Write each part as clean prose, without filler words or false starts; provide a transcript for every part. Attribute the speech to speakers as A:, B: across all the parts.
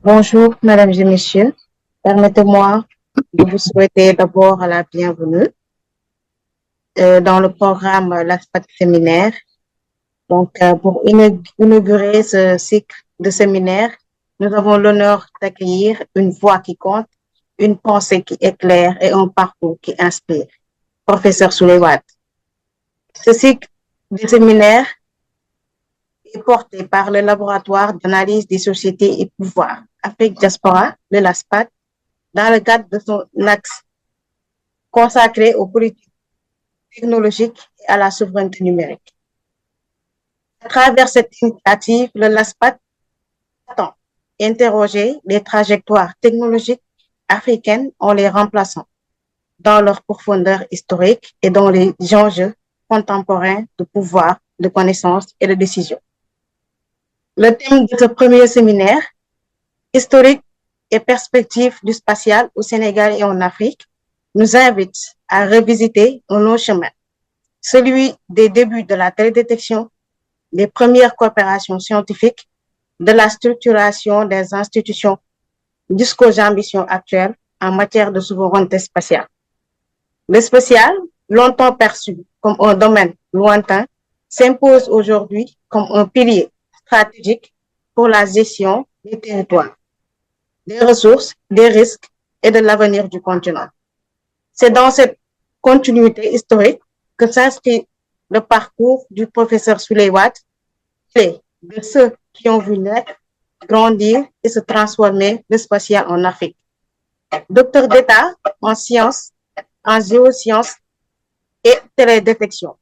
A: Bonjour, mesdames et messieurs. Permettez-moi de vous souhaiter d'abord la bienvenue dans le programme l'ASPAT séminaire. Donc, pour inaugurer ce cycle de séminaire, nous avons l'honneur d'accueillir une voix qui compte, une pensée qui éclaire et un parcours qui inspire. Professeur Souleywatt. Ce cycle de séminaire est porté par le laboratoire d'analyse des sociétés et pouvoirs Afrique Diaspora de l'ASPAT dans le cadre de son axe consacré aux politiques technologiques et à la souveraineté numérique. À travers cette initiative, le LASPAT attend interroger les trajectoires technologiques africaines en les remplaçant dans leur profondeur historique et dans les enjeux contemporains de pouvoir, de connaissance et de décision. Le thème de ce premier séminaire, historique et perspectives du spatial au Sénégal et en Afrique, nous invite à revisiter un long chemin, celui des débuts de la télédétection, des premières coopérations scientifiques, de la structuration des institutions jusqu'aux ambitions actuelles en matière de souveraineté spatiale. Le spatial, longtemps perçu comme un domaine lointain, s'impose aujourd'hui comme un pilier stratégique pour la gestion des territoires, des ressources, des risques et de l'avenir du continent. C'est dans cette continuité historique que s'inscrit le parcours du professeur Souleywatt, de ceux qui ont vu naître, grandir et se transformer le spatial en Afrique. Docteur d'État en sciences, en géosciences et télédétection.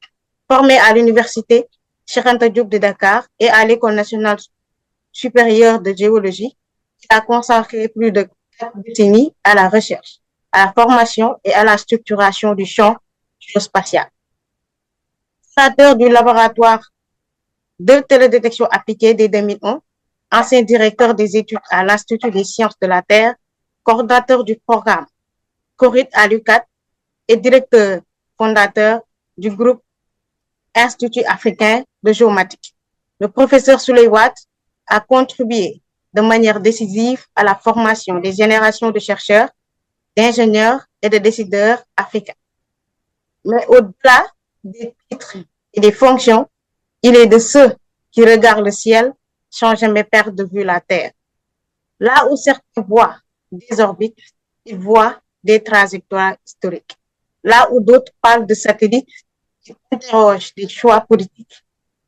A: Formé à l'université Cheikh Anta Diop de Dakar et à l'École nationale supérieure de géologie, il a consacré plus de 4 décennies à la recherche, à la formation et à la structuration du champ géospatial. Fondateur du laboratoire de télédétection appliquée dès 2001, ancien directeur des études à l'Institut des sciences de la Terre, coordinateur du programme CORIT à l'UCAD et directeur fondateur du groupe Institut africain de géomatique. Le professeur Souleywatt a contribué de manière décisive à la formation des générations de chercheurs, d'ingénieurs et de décideurs africains. Mais au-delà des titres et des fonctions, il est de ceux qui regardent le ciel sans jamais perdre de vue la Terre. Là où certains voient des orbites, ils voient des trajectoires historiques. Là où d'autres parlent de satellites, ils interrogent des choix politiques,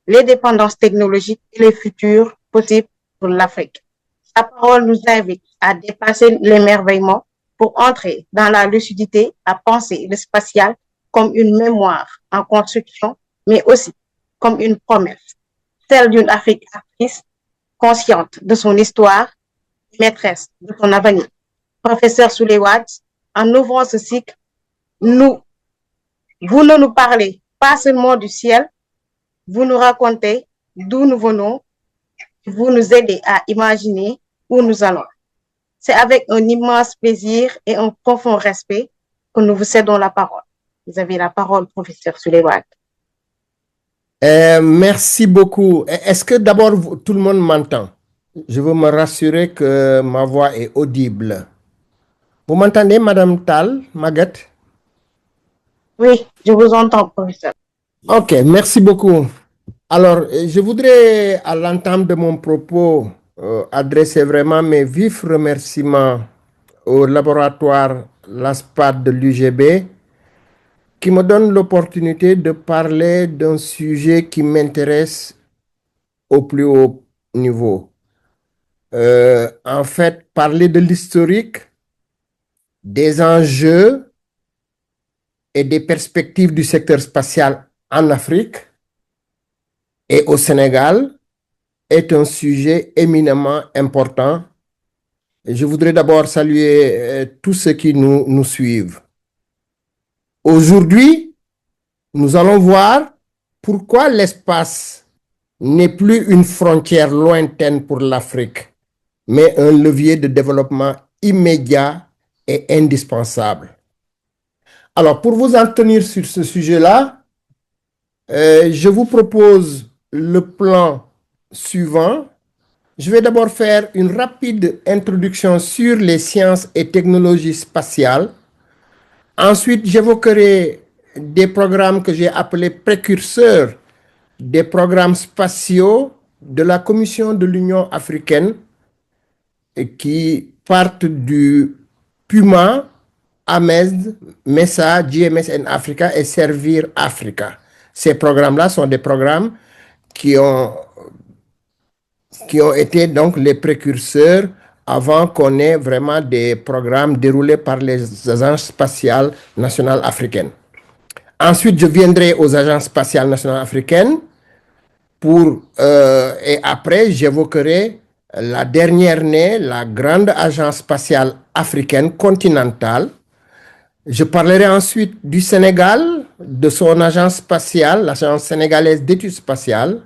A: les dépendances technologiques et les futurs possibles pour l'Afrique. Sa parole nous invite à dépasser l'émerveillement pour entrer dans la lucidité, à penser le spatial comme une mémoire en construction, mais aussi comme une promesse, celle d'une Afrique actrice, consciente de son histoire, maîtresse de son avenir. Professeur Souleywatt, en ouvrant ce cycle, vous ne nous parlez pas seulement du ciel, vous nous racontez d'où nous venons, vous nous aidez à imaginer où nous allons. C'est avec un immense plaisir et un profond respect que nous vous cédons la parole. Vous avez la parole, professeur Souleywatt.
B: Merci beaucoup. Est-ce que d'abord tout le monde m'entend? Je veux me rassurer que ma voix est audible. Vous m'entendez, Madame Tal, Maguette?
A: Oui, je vous entends, professeur.
B: Ok, merci beaucoup. Alors, je voudrais, à l'entame de mon propos, adresser vraiment mes vifs remerciements au laboratoire LASPAT de l'UGB qui me donne l'opportunité de parler d'un sujet qui m'intéresse au plus haut niveau. En fait, parler de l'historique, des enjeux et des perspectives du secteur spatial en Afrique et au Sénégal est un sujet éminemment important. Et je voudrais d'abord saluer tous ceux qui nous suivent. Aujourd'hui, nous allons voir pourquoi l'espace n'est plus une frontière lointaine pour l'Afrique, mais un levier de développement immédiat et indispensable. Alors, pour vous en tenir sur ce sujet-là, je vous propose le plan suivant Je vais d'abord faire une rapide introduction sur les sciences et technologies spatiales. Ensuite, j'évoquerai des programmes que j'ai appelés précurseurs des programmes spatiaux de la Commission de l'Union africaine et qui partent du PUMA, AMES, MESA, GMS en Africa et Servir Africa. Ces programmes-là sont des programmes qui ont été donc les précurseurs avant qu'on ait vraiment des programmes déroulés par les agences spatiales nationales africaines. Ensuite, je viendrai aux agences spatiales nationales africaines et après, j'évoquerai la dernière née, la grande agence spatiale africaine continentale. Je parlerai ensuite du Sénégal, de son agence spatiale, l'agence sénégalaise d'études spatiales.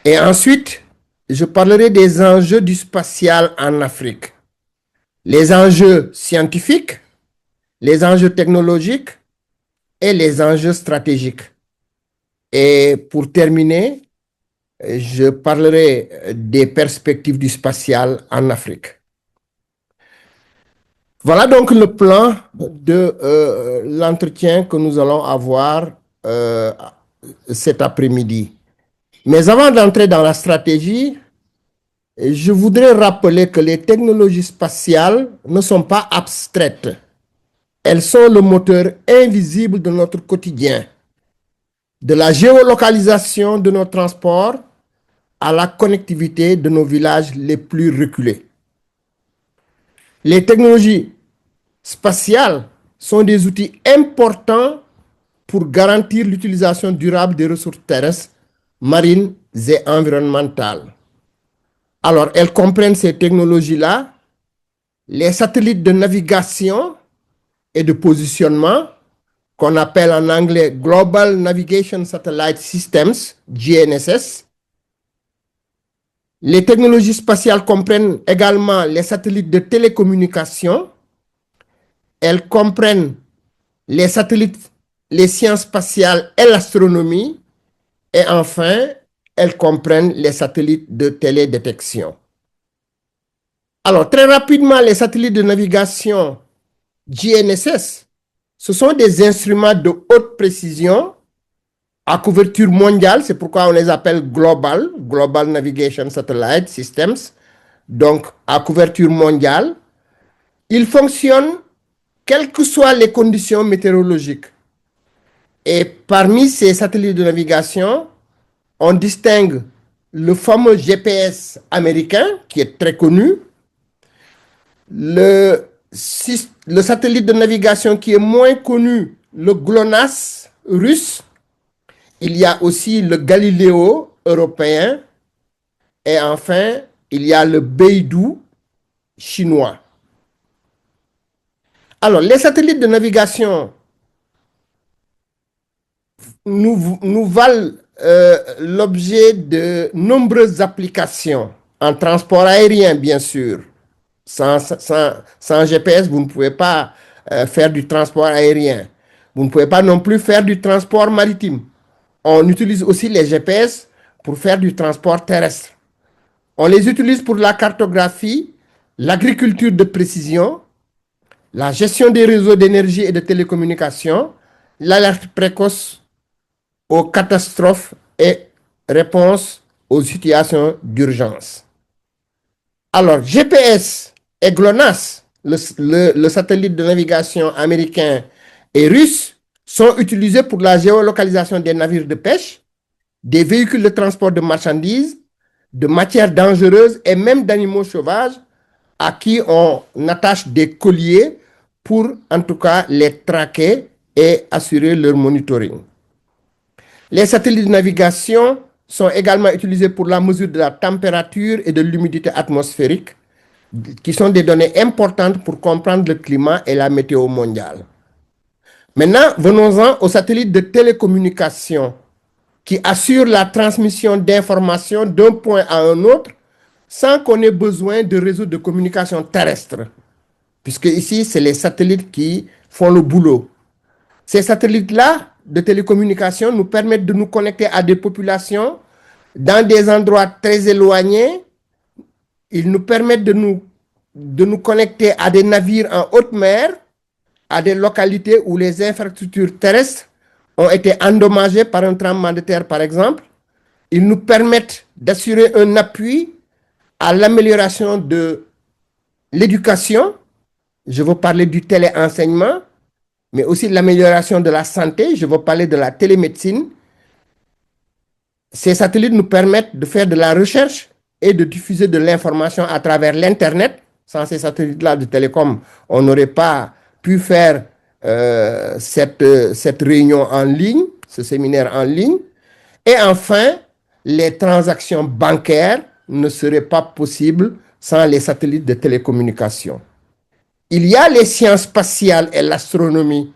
B: Et ensuite, je parlerai des enjeux du spatial en Afrique. Les enjeux scientifiques, les enjeux technologiques et les enjeux stratégiques. Et pour terminer, je parlerai des perspectives du spatial en Afrique. Voilà donc le plan de l'entretien que nous allons avoir cet après-midi. Mais avant d'entrer dans la stratégie, je voudrais rappeler que les technologies spatiales ne sont pas abstraites. Elles sont le moteur invisible de notre quotidien, de la géolocalisation de nos transports à la connectivité de nos villages les plus reculés. Les technologies spatiales sont des outils importants pour garantir l'utilisation durable des ressources terrestres, marines et environnementales. Alors, elles comprennent ces technologies-là, les satellites de navigation et de positionnement, qu'on appelle en anglais Global Navigation Satellite Systems, GNSS. Les technologies spatiales comprennent également les satellites de télécommunication. Elles comprennent les satellites, les sciences spatiales et l'astronomie. Et enfin, elles comprennent les satellites de télédétection. Alors, très rapidement, les satellites de navigation GNSS, ce sont des instruments de haute précision à couverture mondiale, c'est pourquoi on les appelle Global Navigation Satellite Systems, donc à couverture mondiale. Ils fonctionnent quelles que soient les conditions météorologiques. Et parmi ces satellites de navigation, on distingue le fameux GPS américain, qui est très connu, le satellite de navigation qui est moins connu, le GLONASS russe. Il y a aussi le Galileo européen. Et enfin, il y a le Beidou chinois. Alors, les satellites de navigation nous valent l'objet de nombreuses applications en transport aérien, bien sûr. Sans GPS, vous ne pouvez pas faire du transport aérien. Vous ne pouvez pas non plus faire du transport maritime. On utilise aussi les GPS pour faire du transport terrestre. On les utilise pour la cartographie, l'agriculture de précision, la gestion des réseaux d'énergie et de télécommunications, l'alerte précoce aux catastrophes et réponse aux situations d'urgence. Alors, GPS et GLONASS, le satellite de navigation américain et russe, sont utilisés pour la géolocalisation des navires de pêche, des véhicules de transport de marchandises, de matières dangereuses et même d'animaux sauvages à qui on attache des colliers pour, en tout cas, les traquer et assurer leur monitoring. Les satellites de navigation sont également utilisés pour la mesure de la température et de l'humidité atmosphérique, qui sont des données importantes pour comprendre le climat et la météo mondiale. Maintenant, venons-en aux satellites de télécommunication qui assurent la transmission d'informations d'un point à un autre sans qu'on ait besoin de réseaux de communication terrestres, puisque ici, c'est les satellites qui font le boulot. Ces satellites-là de télécommunication nous permettent de nous connecter à des populations dans des endroits très éloignés Ils nous permettent de nous connecter à des navires en haute mer, à des localités où les infrastructures terrestres ont été endommagées par un tremblement de terre, par exemple. Ils nous permettent d'assurer un appui à l'amélioration de l'éducation. Je veux parler du téléenseignement, mais aussi de l'amélioration de la santé. Je veux parler de la télémédecine. Ces satellites nous permettent de faire de la recherche et de diffuser de l'information à travers l'Internet. Sans ces satellites-là de télécom, on n'aurait pas pu faire cette réunion en ligne, ce séminaire en ligne. Et enfin, les transactions bancaires ne seraient pas possibles sans les satellites de télécommunication. Il y a les sciences spatiales et l'astronomie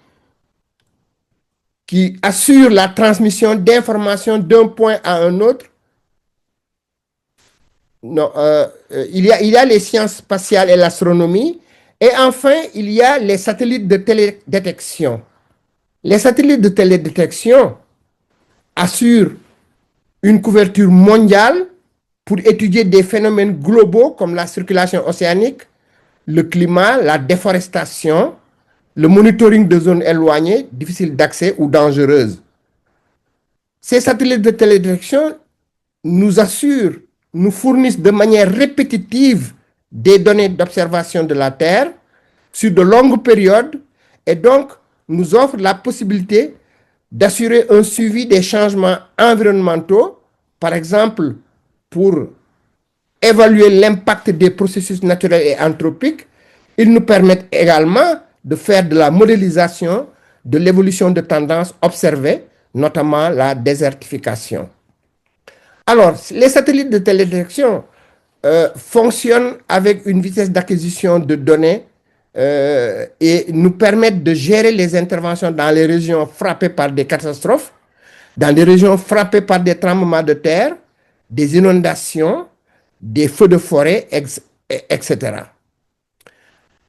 B: qui assurent la transmission d'informations d'un point à un autre. Non, il y a les sciences spatiales et l'astronomie. Et enfin, il y a les satellites de télédétection. Les satellites de télédétection assurent une couverture mondiale pour étudier des phénomènes globaux comme la circulation océanique, le climat, la déforestation, le monitoring de zones éloignées, difficiles d'accès ou dangereuses. Ces satellites de télédétection nous assurent, nous fournissent de manière répétitive des données d'observation de la Terre sur de longues périodes et donc nous offrent la possibilité d'assurer un suivi des changements environnementaux, par exemple pour évaluer l'impact des processus naturels et anthropiques. Ils nous permettent également de faire de la modélisation de l'évolution de tendances observées, notamment la désertification. Alors, les satellites de télédétection fonctionnent avec une vitesse d'acquisition de données et nous permettent de gérer les interventions dans les régions frappées par des catastrophes, dans les régions frappées par des tremblements de terre, des inondations, des feux de forêt, etc.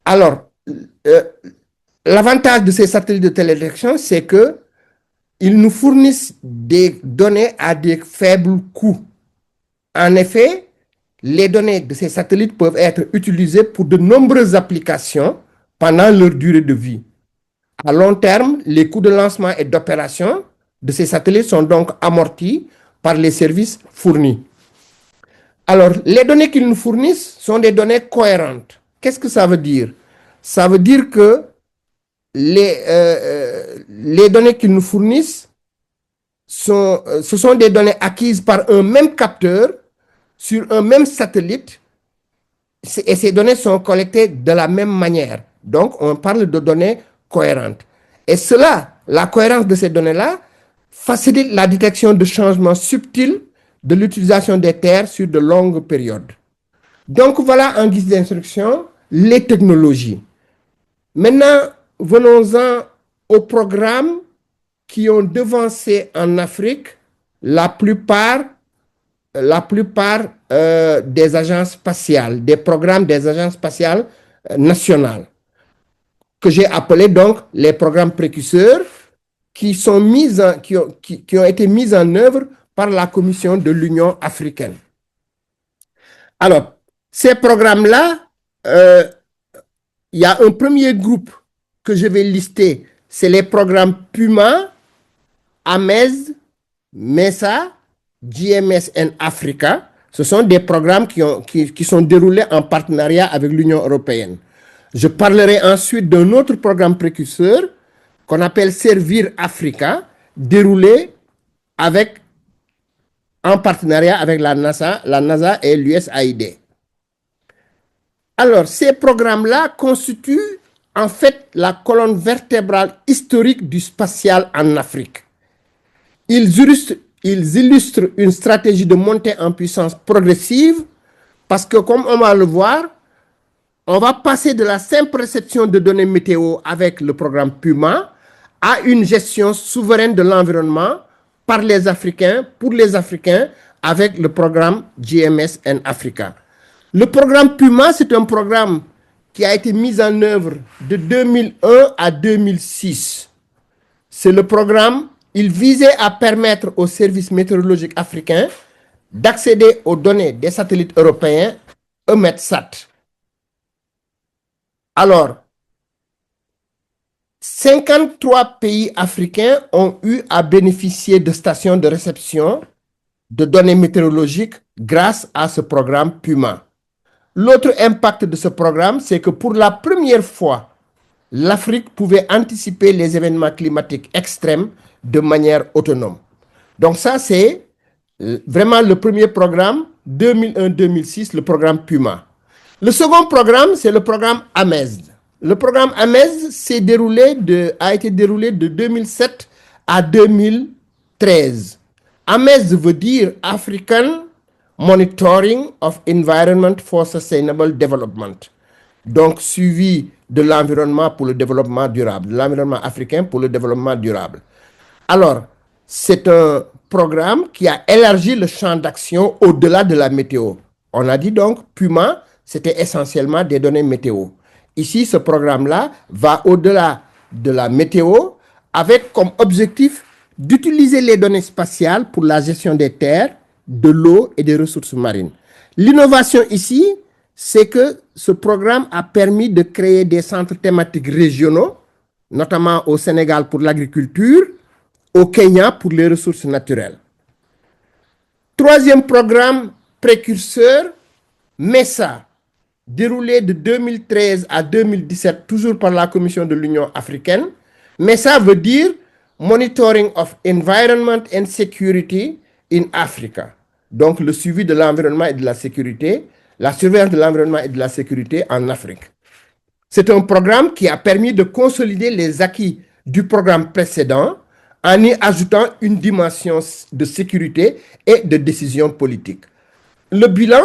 B: Alors, l'avantage de ces satellites de télédétection, c'est que ils nous fournissent des données à des faibles coûts. En effet, les données de ces satellites peuvent être utilisées pour de nombreuses applications pendant leur durée de vie. À long terme, les coûts de lancement et d'opération de ces satellites sont donc amortis par les services fournis. Alors, les données qu'ils nous fournissent sont des données cohérentes. Qu'est-ce que ça veut dire? Ça veut dire que les données qu'ils nous fournissent ce sont des données acquises par un même capteur sur un même satellite et ces données sont collectées de la même manière. Donc, on parle de données cohérentes. Et cela, la cohérence de ces données-là, facilite la détection de changements subtils de l'utilisation des terres sur de longues périodes. Donc, voilà en guise d'instruction les technologies. Maintenant, venons-en aux programmes qui ont devancé en Afrique la plupart des agences spatiales, des programmes des agences spatiales nationales, que j'ai appelés donc les programmes précurseurs qui ont été mis en œuvre par la Commission de l'Union africaine. Alors, ces programmes-là, il y a un premier groupe que je vais lister, c'est les programmes PUMA, AMES, MESA, GMS and Africa. Ce sont des programmes qui sont déroulés en partenariat avec l'Union européenne. Je parlerai ensuite d'un autre programme précurseur qu'on appelle Servir Africa, déroulé en partenariat avec la NASA et l'USAID. Alors, ces programmes-là constituent en fait la colonne vertébrale historique du spatial en Afrique. Ils illustrent une stratégie de montée en puissance progressive parce que, comme on va le voir, on va passer de la simple réception de données météo avec le programme PUMA à une gestion souveraine de l'environnement par les Africains, pour les Africains, avec le programme GMS and Africa. Le programme PUMA, c'est un programme qui a été mis en œuvre de 2001 à 2006. C'est le programme, il visait à permettre aux services météorologiques africains d'accéder aux données des satellites européens EUMETSAT. Alors, 53 pays africains ont eu à bénéficier de stations de réception de données météorologiques grâce à ce programme PUMA. L'autre impact de ce programme, c'est que pour la première fois, l'Afrique pouvait anticiper les événements climatiques extrêmes de manière autonome. Donc ça, c'est vraiment le premier programme, 2001-2006, le programme PUMA. Le second programme, c'est le programme AMEZ. Le programme AMEZ a été déroulé de 2007 à 2013. AMEZ veut dire African Monitoring of Environment for Sustainable Development. Donc, suivi de l'environnement pour le développement durable, de l'environnement africain pour le développement durable. Alors, c'est un programme qui a élargi le champ d'action au-delà de la météo. On a dit donc, PUMA, c'était essentiellement des données météo. Ici, ce programme-là va au-delà de la météo avec comme objectif d'utiliser les données spatiales pour la gestion des terres, de l'eau et des ressources marines. L'innovation ici, c'est que ce programme a permis de créer des centres thématiques régionaux, notamment au Sénégal pour l'agriculture, au Kenya pour les ressources naturelles. Troisième programme précurseur, MESA, déroulé de 2013 à 2017, toujours par la Commission de l'Union africaine. MESA veut dire Monitoring of Environment and Security in Africa. Donc le suivi de l'environnement et de la sécurité, la surveillance de l'environnement et de la sécurité en Afrique. C'est un programme qui a permis de consolider les acquis du programme précédent en y ajoutant une dimension de sécurité et de décision politique. Le bilan,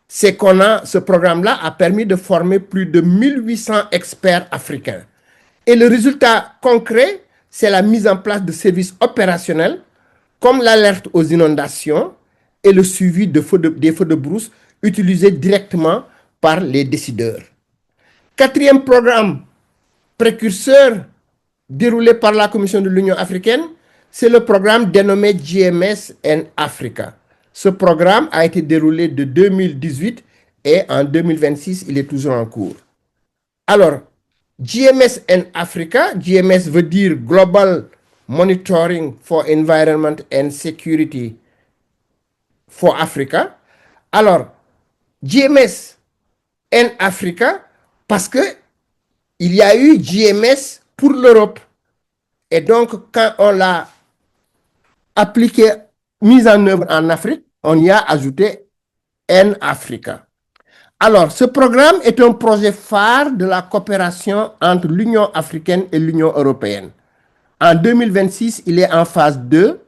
B: c'est ce programme-là a permis de former plus de 1800 experts africains. Et le résultat concret, c'est la mise en place de services opérationnels comme l'alerte aux inondations et le suivi des feux de brousse utilisés directement par les décideurs. Quatrième programme précurseur déroulé par la Commission de l'Union africaine, c'est le programme dénommé GMS in Africa. Ce programme a été déroulé de 2018 et en 2026, il est toujours en cours. Alors, GMS in Africa, GMS veut dire Global Monitoring for Environment and Security for Africa. Alors, GMS in Africa, parce que il y a eu GMS pour l'Europe. Et donc, quand on l'a appliqué, mise en œuvre en Afrique, on y a ajouté en Africa. Alors, ce programme est un projet phare de la coopération entre l'Union africaine et l'Union européenne. En 2026, il est en phase 2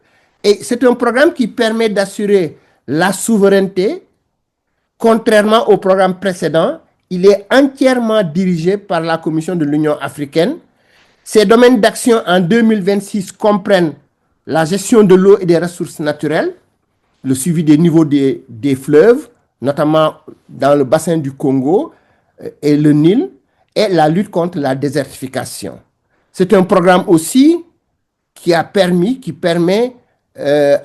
B: et c'est un programme qui permet d'assurer la souveraineté. Contrairement au programme précédent, il est entièrement dirigé par la Commission de l'Union africaine. Ces domaines d'action en 2026 comprennent la gestion de l'eau et des ressources naturelles, le suivi des niveaux des fleuves, notamment dans le bassin du Congo et le Nil, et la lutte contre la désertification. C'est un programme aussi qui permet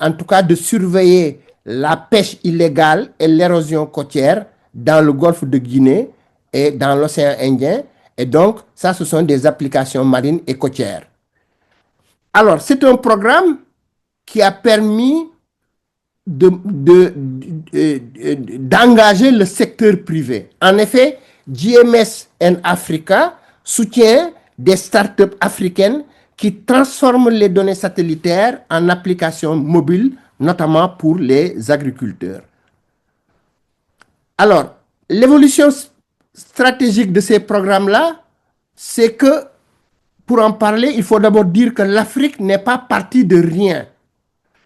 B: en tout cas de surveiller la pêche illégale et l'érosion côtière dans le golfe de Guinée et dans l'océan Indien. Et donc, ça, ce sont des applications marines et côtières. Alors, c'est un programme qui a permis d'engager le secteur privé. En effet, GMS in Africa soutient des startups africaines qui transforment les données satellitaires en applications mobiles, notamment pour les agriculteurs. Alors, l'évolution stratégique de ces programmes-là, c'est que, pour en parler, il faut d'abord dire que l'Afrique n'est pas partie de rien.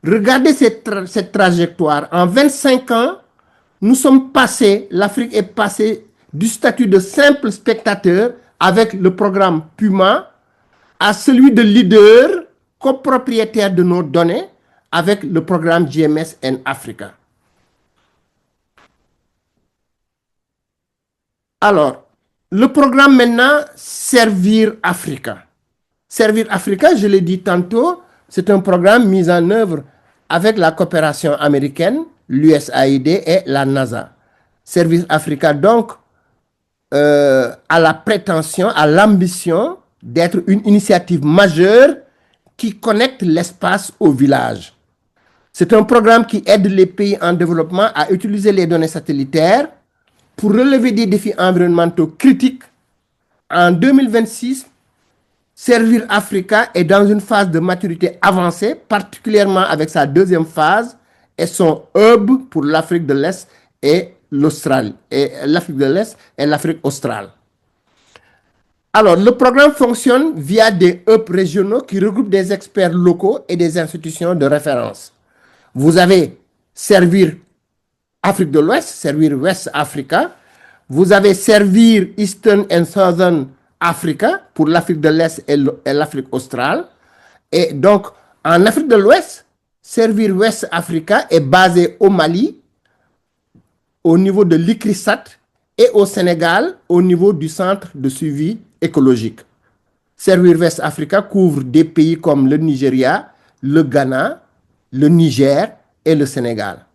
B: Regardez cette trajectoire. En 25 ans, l'Afrique est passée du statut de simple spectateur avec le programme PUMA à celui de leader copropriétaire de nos données avec le programme GMS in Africa. Alors, le programme maintenant, Servir Africa. Servir Africa, je l'ai dit tantôt, c'est un programme mis en œuvre avec la coopération américaine, l'USAID et la NASA. Servir Africa, donc, a la prétention, a l'ambition d'être une initiative majeure qui connecte l'espace au village. C'est un programme qui aide les pays en développement à utiliser les données satellitaires pour relever des défis environnementaux critiques. En 2026, Servir Africa est dans une phase de maturité avancée, particulièrement avec sa deuxième phase et son hub pour l'Afrique de l'Est et l'Australie, et l'Afrique de l'Est et l'Afrique australe. Alors, le programme fonctionne via des hubs régionaux qui regroupent des experts locaux et des institutions de référence. Vous avez Servir Afrique de l'Ouest, Servir West Africa. Vous avez Servir Eastern and Southern Africa pour l'Afrique de l'Est et l'Afrique australe. Et donc, en Afrique de l'Ouest, Servir West Africa est basé au Mali, au niveau de l'ICRISAT, et au Sénégal, au niveau du Centre de suivi écologique. Servir West Africa couvre des pays comme le Nigeria, le Ghana, le Niger et le Sénégal.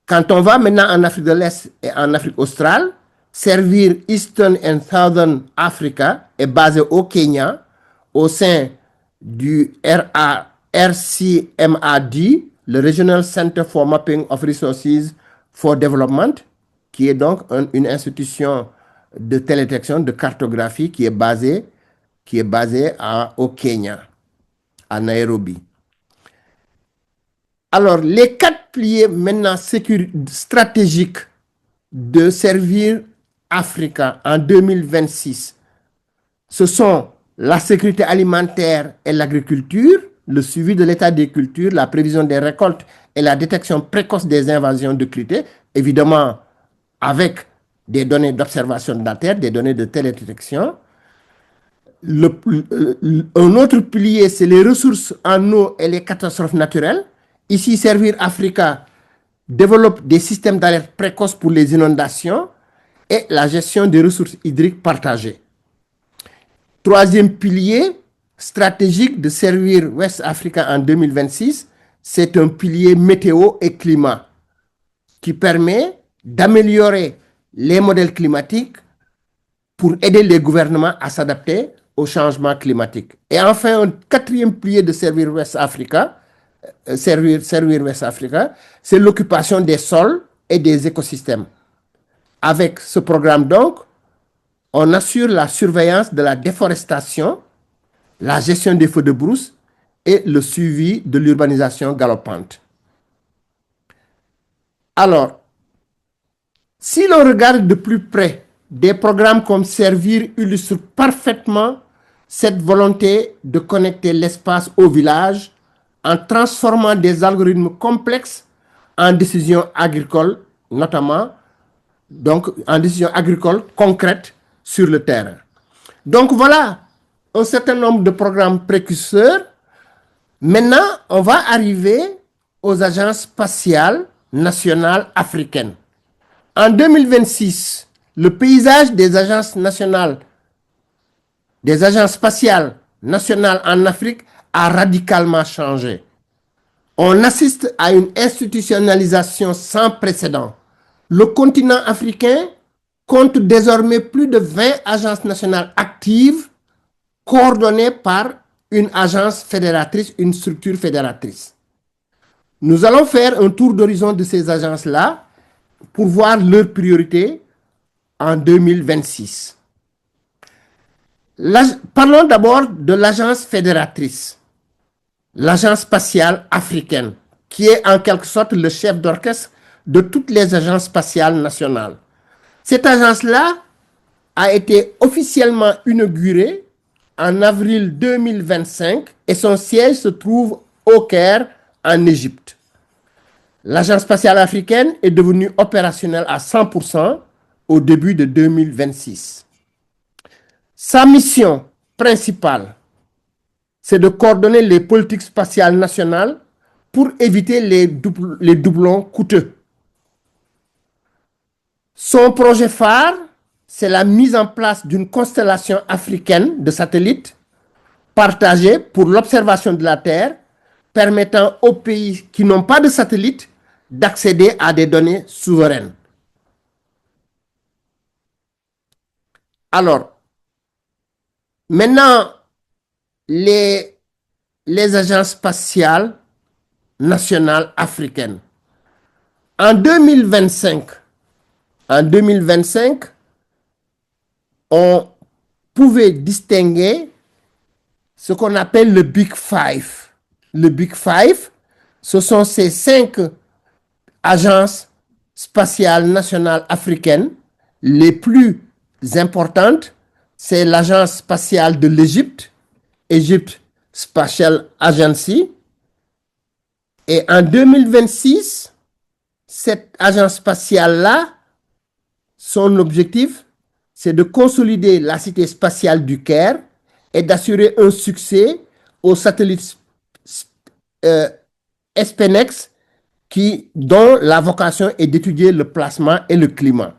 B: Quand on va maintenant en Afrique de l'Est et en Afrique australe, Servir Eastern and Southern Africa est basé au Kenya, au sein du RCMAD, le Regional Center for Mapping of Resources for Development, qui est donc une institution de télédétection, de cartographie qui est basée au Kenya, à Nairobi. Alors, les 4 piliers maintenant stratégiques de Servir Africa en 2026, ce sont la sécurité alimentaire et l'agriculture, le suivi de l'état des cultures, la prévision des récoltes et la détection précoce des invasions de cruauté, évidemment avec des données d'observation de la Terre, des données de télédétection. Un autre pilier, c'est les ressources en eau et les catastrophes naturelles. Ici, Servir Africa développe des systèmes d'alerte précoce pour les inondations et la gestion des ressources hydriques partagées. Troisième pilier stratégique de Servir West Africa en 2026, c'est un pilier météo et climat qui permet d'améliorer les modèles climatiques pour aider les gouvernements à s'adapter au changement climatique. Et enfin, un 4e pilier de Servir West Africa, Servir West Africa, c'est l'occupation des sols et des écosystèmes. Avec ce programme donc, on assure la surveillance de la déforestation, la gestion des feux de brousse et le suivi de l'urbanisation galopante. Alors, si l'on regarde de plus près, des programmes comme Servir illustrent parfaitement cette volonté de connecter l'espace au village en transformant des algorithmes complexes en décisions agricoles, notamment donc en décisions agricoles concrètes sur le terrain. Donc voilà un certain nombre de programmes précurseurs. Maintenant, on va arriver aux agences spatiales nationales africaines. En 2026, le paysage des agences spatiales nationales en Afrique a radicalement changé. On assiste à une institutionnalisation sans précédent. Le continent africain compte désormais plus de 20 agences nationales actives, coordonnées par une agence fédératrice, une structure fédératrice. Nous allons faire un tour d'horizon de ces agences-là pour voir leurs priorités en 2026. Parlons d'abord de l'agence fédératrice, l'agence spatiale africaine, qui est en quelque sorte le chef d'orchestre de toutes les agences spatiales nationales. Cette agence-là a été officiellement inaugurée en avril 2025 et son siège se trouve au Caire, en Égypte. L'agence spatiale africaine est devenue opérationnelle à 100% au début de 2026. Sa mission principale, c'est de coordonner les politiques spatiales nationales pour éviter les doublons coûteux. Son projet phare, c'est la mise en place d'une constellation africaine de satellites partagés pour l'observation de la Terre, permettant aux pays qui n'ont pas de satellites d'accéder à des données souveraines. Alors, maintenant, les, les agences spatiales nationales africaines. En 2025, en 2025, on pouvait distinguer ce qu'on appelle le Big Five. Le Big Five, ce sont ces 5 agences spatiales nationales africaines les plus importantes. C'est l'agence spatiale de l'Égypte, Egypt Spatial Agency. Et en 2026, cette agence spatiale-là, son objectif, c'est de consolider la cité spatiale du Caire et d'assurer un succès aux satellites SPNex dont la vocation est d'étudier le placement et le climat.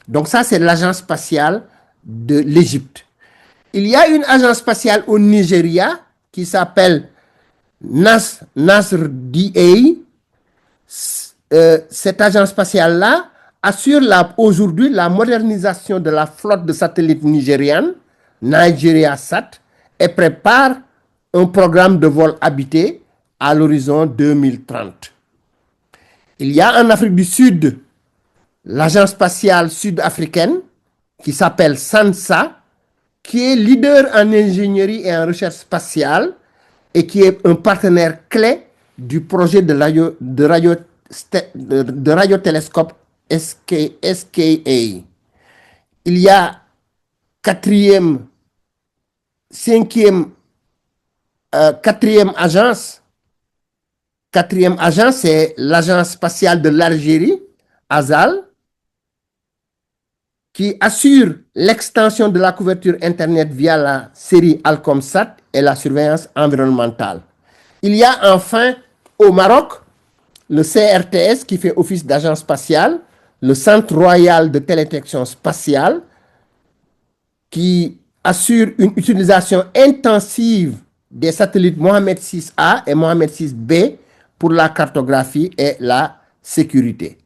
B: Donc ça, c'est l'agence spatiale de l'Égypte. Il y a une agence spatiale au Nigeria qui s'appelle Nasr DA. Cette agence spatiale-là assure aujourd'hui la modernisation de la flotte de satellites nigériane, Nigeria Sat, et prépare un programme de vol habité à l'horizon 2030. Il y a en Afrique du Sud l'agence spatiale sud-africaine qui s'appelle SANSA, qui est leader en ingénierie et en recherche spatiale et qui est un partenaire clé du projet de radiotélescope SKA. Il y a quatrième agence. Quatrième agence, c'est l'agence spatiale de l'Algérie, ASAL, qui assure l'extension de la couverture Internet via la série Alcomsat et la surveillance environnementale. Il y a enfin au Maroc le CRTS qui fait office d'agence spatiale, le Centre royal de télédétection spatiale qui assure une utilisation intensive des satellites Mohamed 6A et Mohamed 6B pour la cartographie et la sécurité.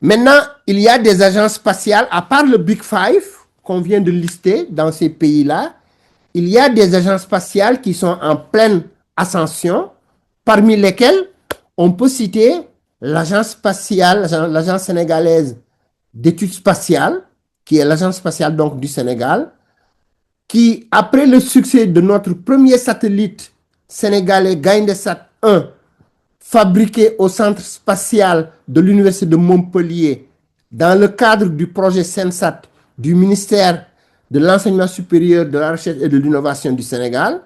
B: Maintenant, il y a des agences spatiales, à part le Big Five qu'on vient de lister dans ces pays-là, il y a des agences spatiales qui sont en pleine ascension, parmi lesquelles on peut citer l'agence spatiale, l'agence sénégalaise d'études spatiales, qui est l'agence spatiale donc du Sénégal, qui, après le succès de notre premier satellite sénégalais Gaindesat 1, fabriqué au centre spatial de l'Université de Montpellier, dans le cadre du projet SENSAT du ministère de l'Enseignement supérieur, de la Recherche et de l'Innovation du Sénégal,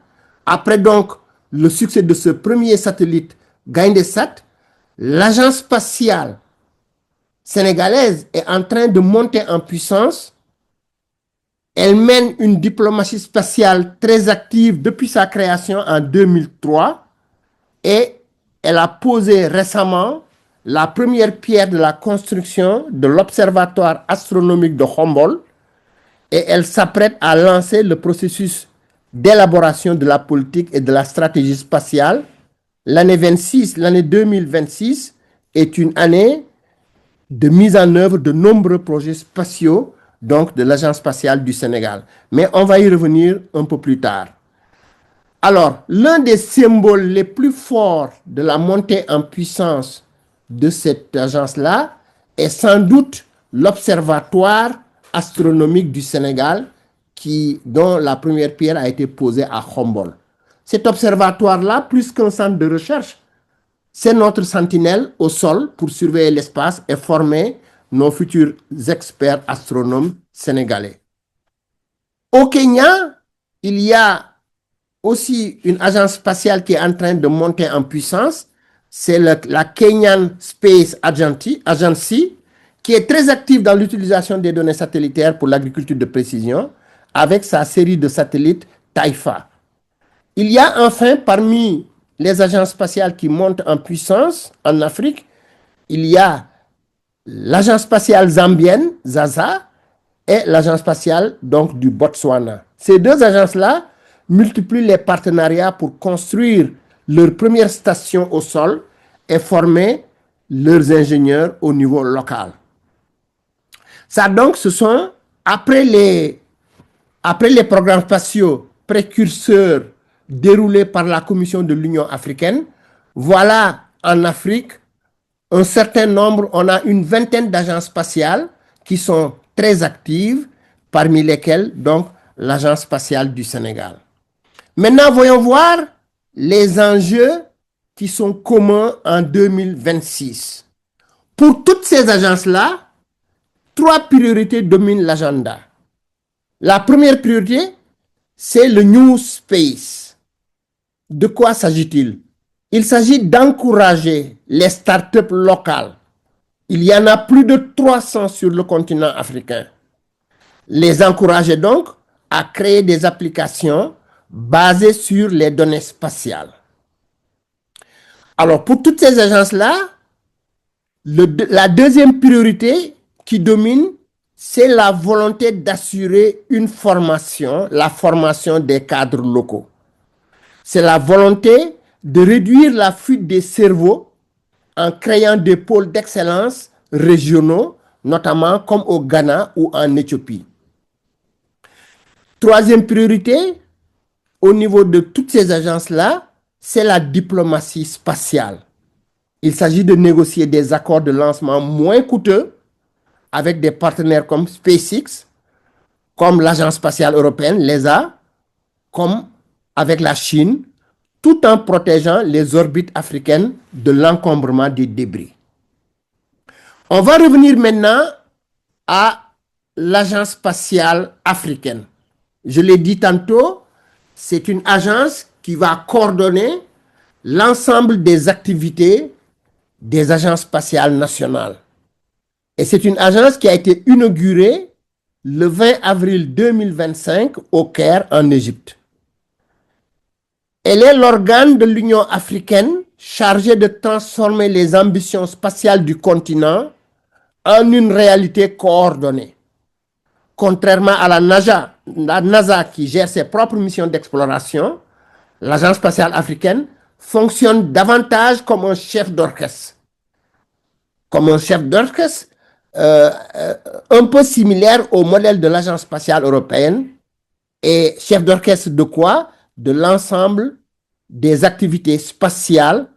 B: après donc le succès de ce premier satellite Gaindesat, l'agence spatiale sénégalaise est en train de monter en puissance. Elle mène une diplomatie spatiale très active depuis sa création en 2003 et elle a posé récemment la première pierre de la construction de l'Observatoire astronomique de Humboldt et elle s'apprête à lancer le processus d'élaboration de la politique et de la stratégie spatiale. L'année 2026 est une année de mise en œuvre de nombreux projets spatiaux, donc de l'Agence spatiale du Sénégal. Mais on va y revenir un peu plus tard. Alors, l'un des symboles les plus forts de la montée en puissance de cette agence-là est sans doute l'Observatoire astronomique du Sénégal, dont la première pierre a été posée à Humboldt. Cet observatoire-là, plus qu'un centre de recherche, c'est notre sentinelle au sol pour surveiller l'espace et former nos futurs experts astronomes sénégalais. Au Kenya, il y a aussi une agence spatiale qui est en train de monter en puissance, c'est la Kenyan Space Agency, qui est très active dans l'utilisation des données satellitaires pour l'agriculture de précision, avec sa série de satellites Taifa. Il y a enfin, parmi les agences spatiales qui montent en puissance en Afrique, il y a l'agence spatiale zambienne, ZAZA, et l'agence spatiale donc du Botswana. Ces deux agences-là multiplient les partenariats pour construire leur première station au sol et former leurs ingénieurs au niveau local. Ça donc, ce sont après les programmes spatiaux précurseurs déroulés par la Commission de l'Union africaine, voilà en Afrique un certain nombre, on a une vingtaine d'agences spatiales qui sont très actives, parmi lesquelles donc l'Agence spatiale du Sénégal. Maintenant, voyons voir les enjeux qui sont communs en 2026. Pour toutes ces agences-là, 3 priorités dominent l'agenda. La première priorité, c'est le New Space. De quoi s'agit-il? Il s'agit d'encourager les startups locales. Il y en a plus de 300 sur le continent africain. Les encourager donc à créer des applications basées sur les données spatiales. Alors, pour toutes ces agences-là, la deuxième priorité qui domine, c'est la volonté d'assurer une formation, la formation des cadres locaux. C'est la volonté de réduire la fuite des cerveaux en créant des pôles d'excellence régionaux, notamment comme au Ghana ou en Éthiopie. Troisième priorité, au niveau de toutes ces agences-là, c'est la diplomatie spatiale. Il s'agit de négocier des accords de lancement moins coûteux avec des partenaires comme SpaceX, comme l'Agence spatiale européenne, l'ESA, comme avec la Chine, tout en protégeant les orbites africaines de l'encombrement des débris. On va revenir maintenant à l'Agence spatiale africaine. Je l'ai dit tantôt, c'est une agence qui va coordonner l'ensemble des activités des agences spatiales nationales. Et c'est une agence qui a été inaugurée le 20 avril 2025 au Caire, en Égypte. Elle est l'organe de l'Union africaine chargé de transformer les ambitions spatiales du continent en une réalité coordonnée. Contrairement à la NASA qui gère ses propres missions d'exploration, l'Agence spatiale africaine fonctionne davantage comme un chef d'orchestre. Comme un chef d'orchestre un peu similaire au modèle de l'Agence spatiale européenne. Et chef d'orchestre de quoi? De l'ensemble des activités spatiales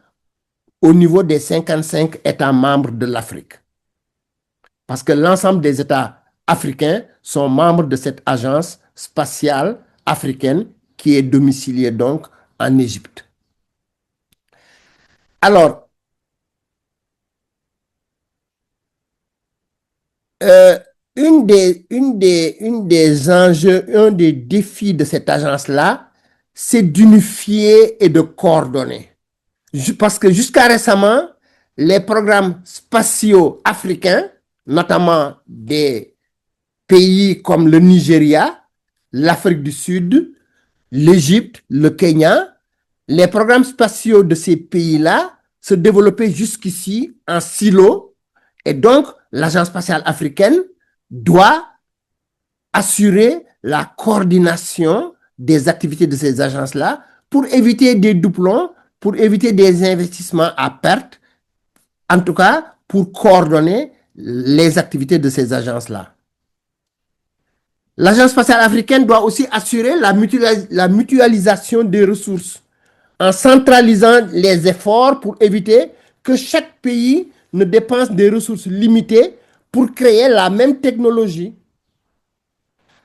B: au niveau des 55 États membres de l'Afrique. Parce que l'ensemble des États africains sont membres de cette agence spatiale africaine qui est domiciliée donc en Égypte. Alors, un des enjeux, un des défis de cette agence-là, c'est d'unifier et de coordonner. Parce que jusqu'à récemment, les programmes spatiaux africains, notamment des pays comme le Nigeria, l'Afrique du Sud, l'Égypte, le Kenya, les programmes spatiaux de ces pays-là se développaient jusqu'ici en silo. Et donc, l'Agence spatiale africaine doit assurer la coordination des activités de ces agences-là pour éviter des doublons, pour éviter des investissements à perte, en tout cas pour coordonner les activités de ces agences-là. L'Agence spatiale africaine doit aussi assurer la mutualisation des ressources en centralisant les efforts pour éviter que chaque pays ne dépense des ressources limitées pour créer la même technologie.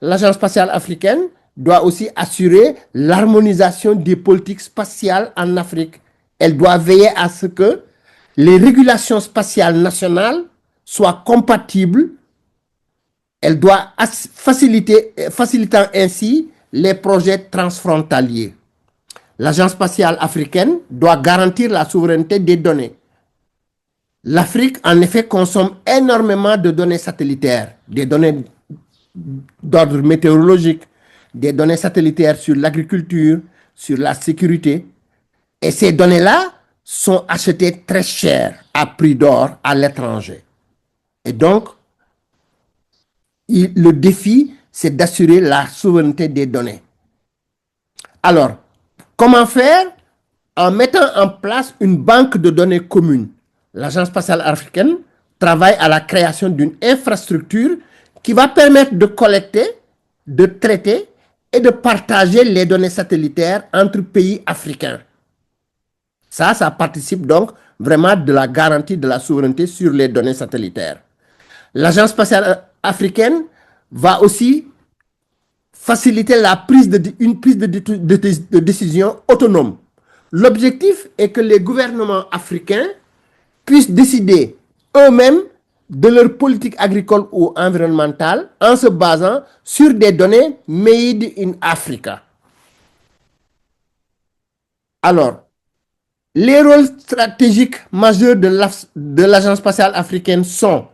B: L'Agence spatiale africaine doit aussi assurer l'harmonisation des politiques spatiales en Afrique. Elle doit veiller à ce que les régulations spatiales nationales soient compatibles. Elle doit facilitant ainsi les projets transfrontaliers. L'Agence spatiale africaine doit garantir la souveraineté des données. L'Afrique, en effet, consomme énormément de données satellitaires, des données d'ordre météorologique, des données satellitaires sur l'agriculture, sur la sécurité. Et ces données-là sont achetées très cher, à prix d'or, à l'étranger. Et donc, le défi, c'est d'assurer la souveraineté des données. Alors, comment faire? En mettant en place une banque de données commune. L'Agence spatiale africaine travaille à la création d'une infrastructure qui va permettre de collecter, de traiter et de partager les données satellitaires entre pays africains. Ça participe donc vraiment de la garantie de la souveraineté sur les données satellitaires. L'Agence spatiale africaine va aussi faciliter une prise de décision autonome. L'objectif est que les gouvernements africains puissent décider eux-mêmes de leur politique agricole ou environnementale en se basant sur des données made in Africa. Alors, les rôles stratégiques majeurs de l'Agence spatiale africaine sont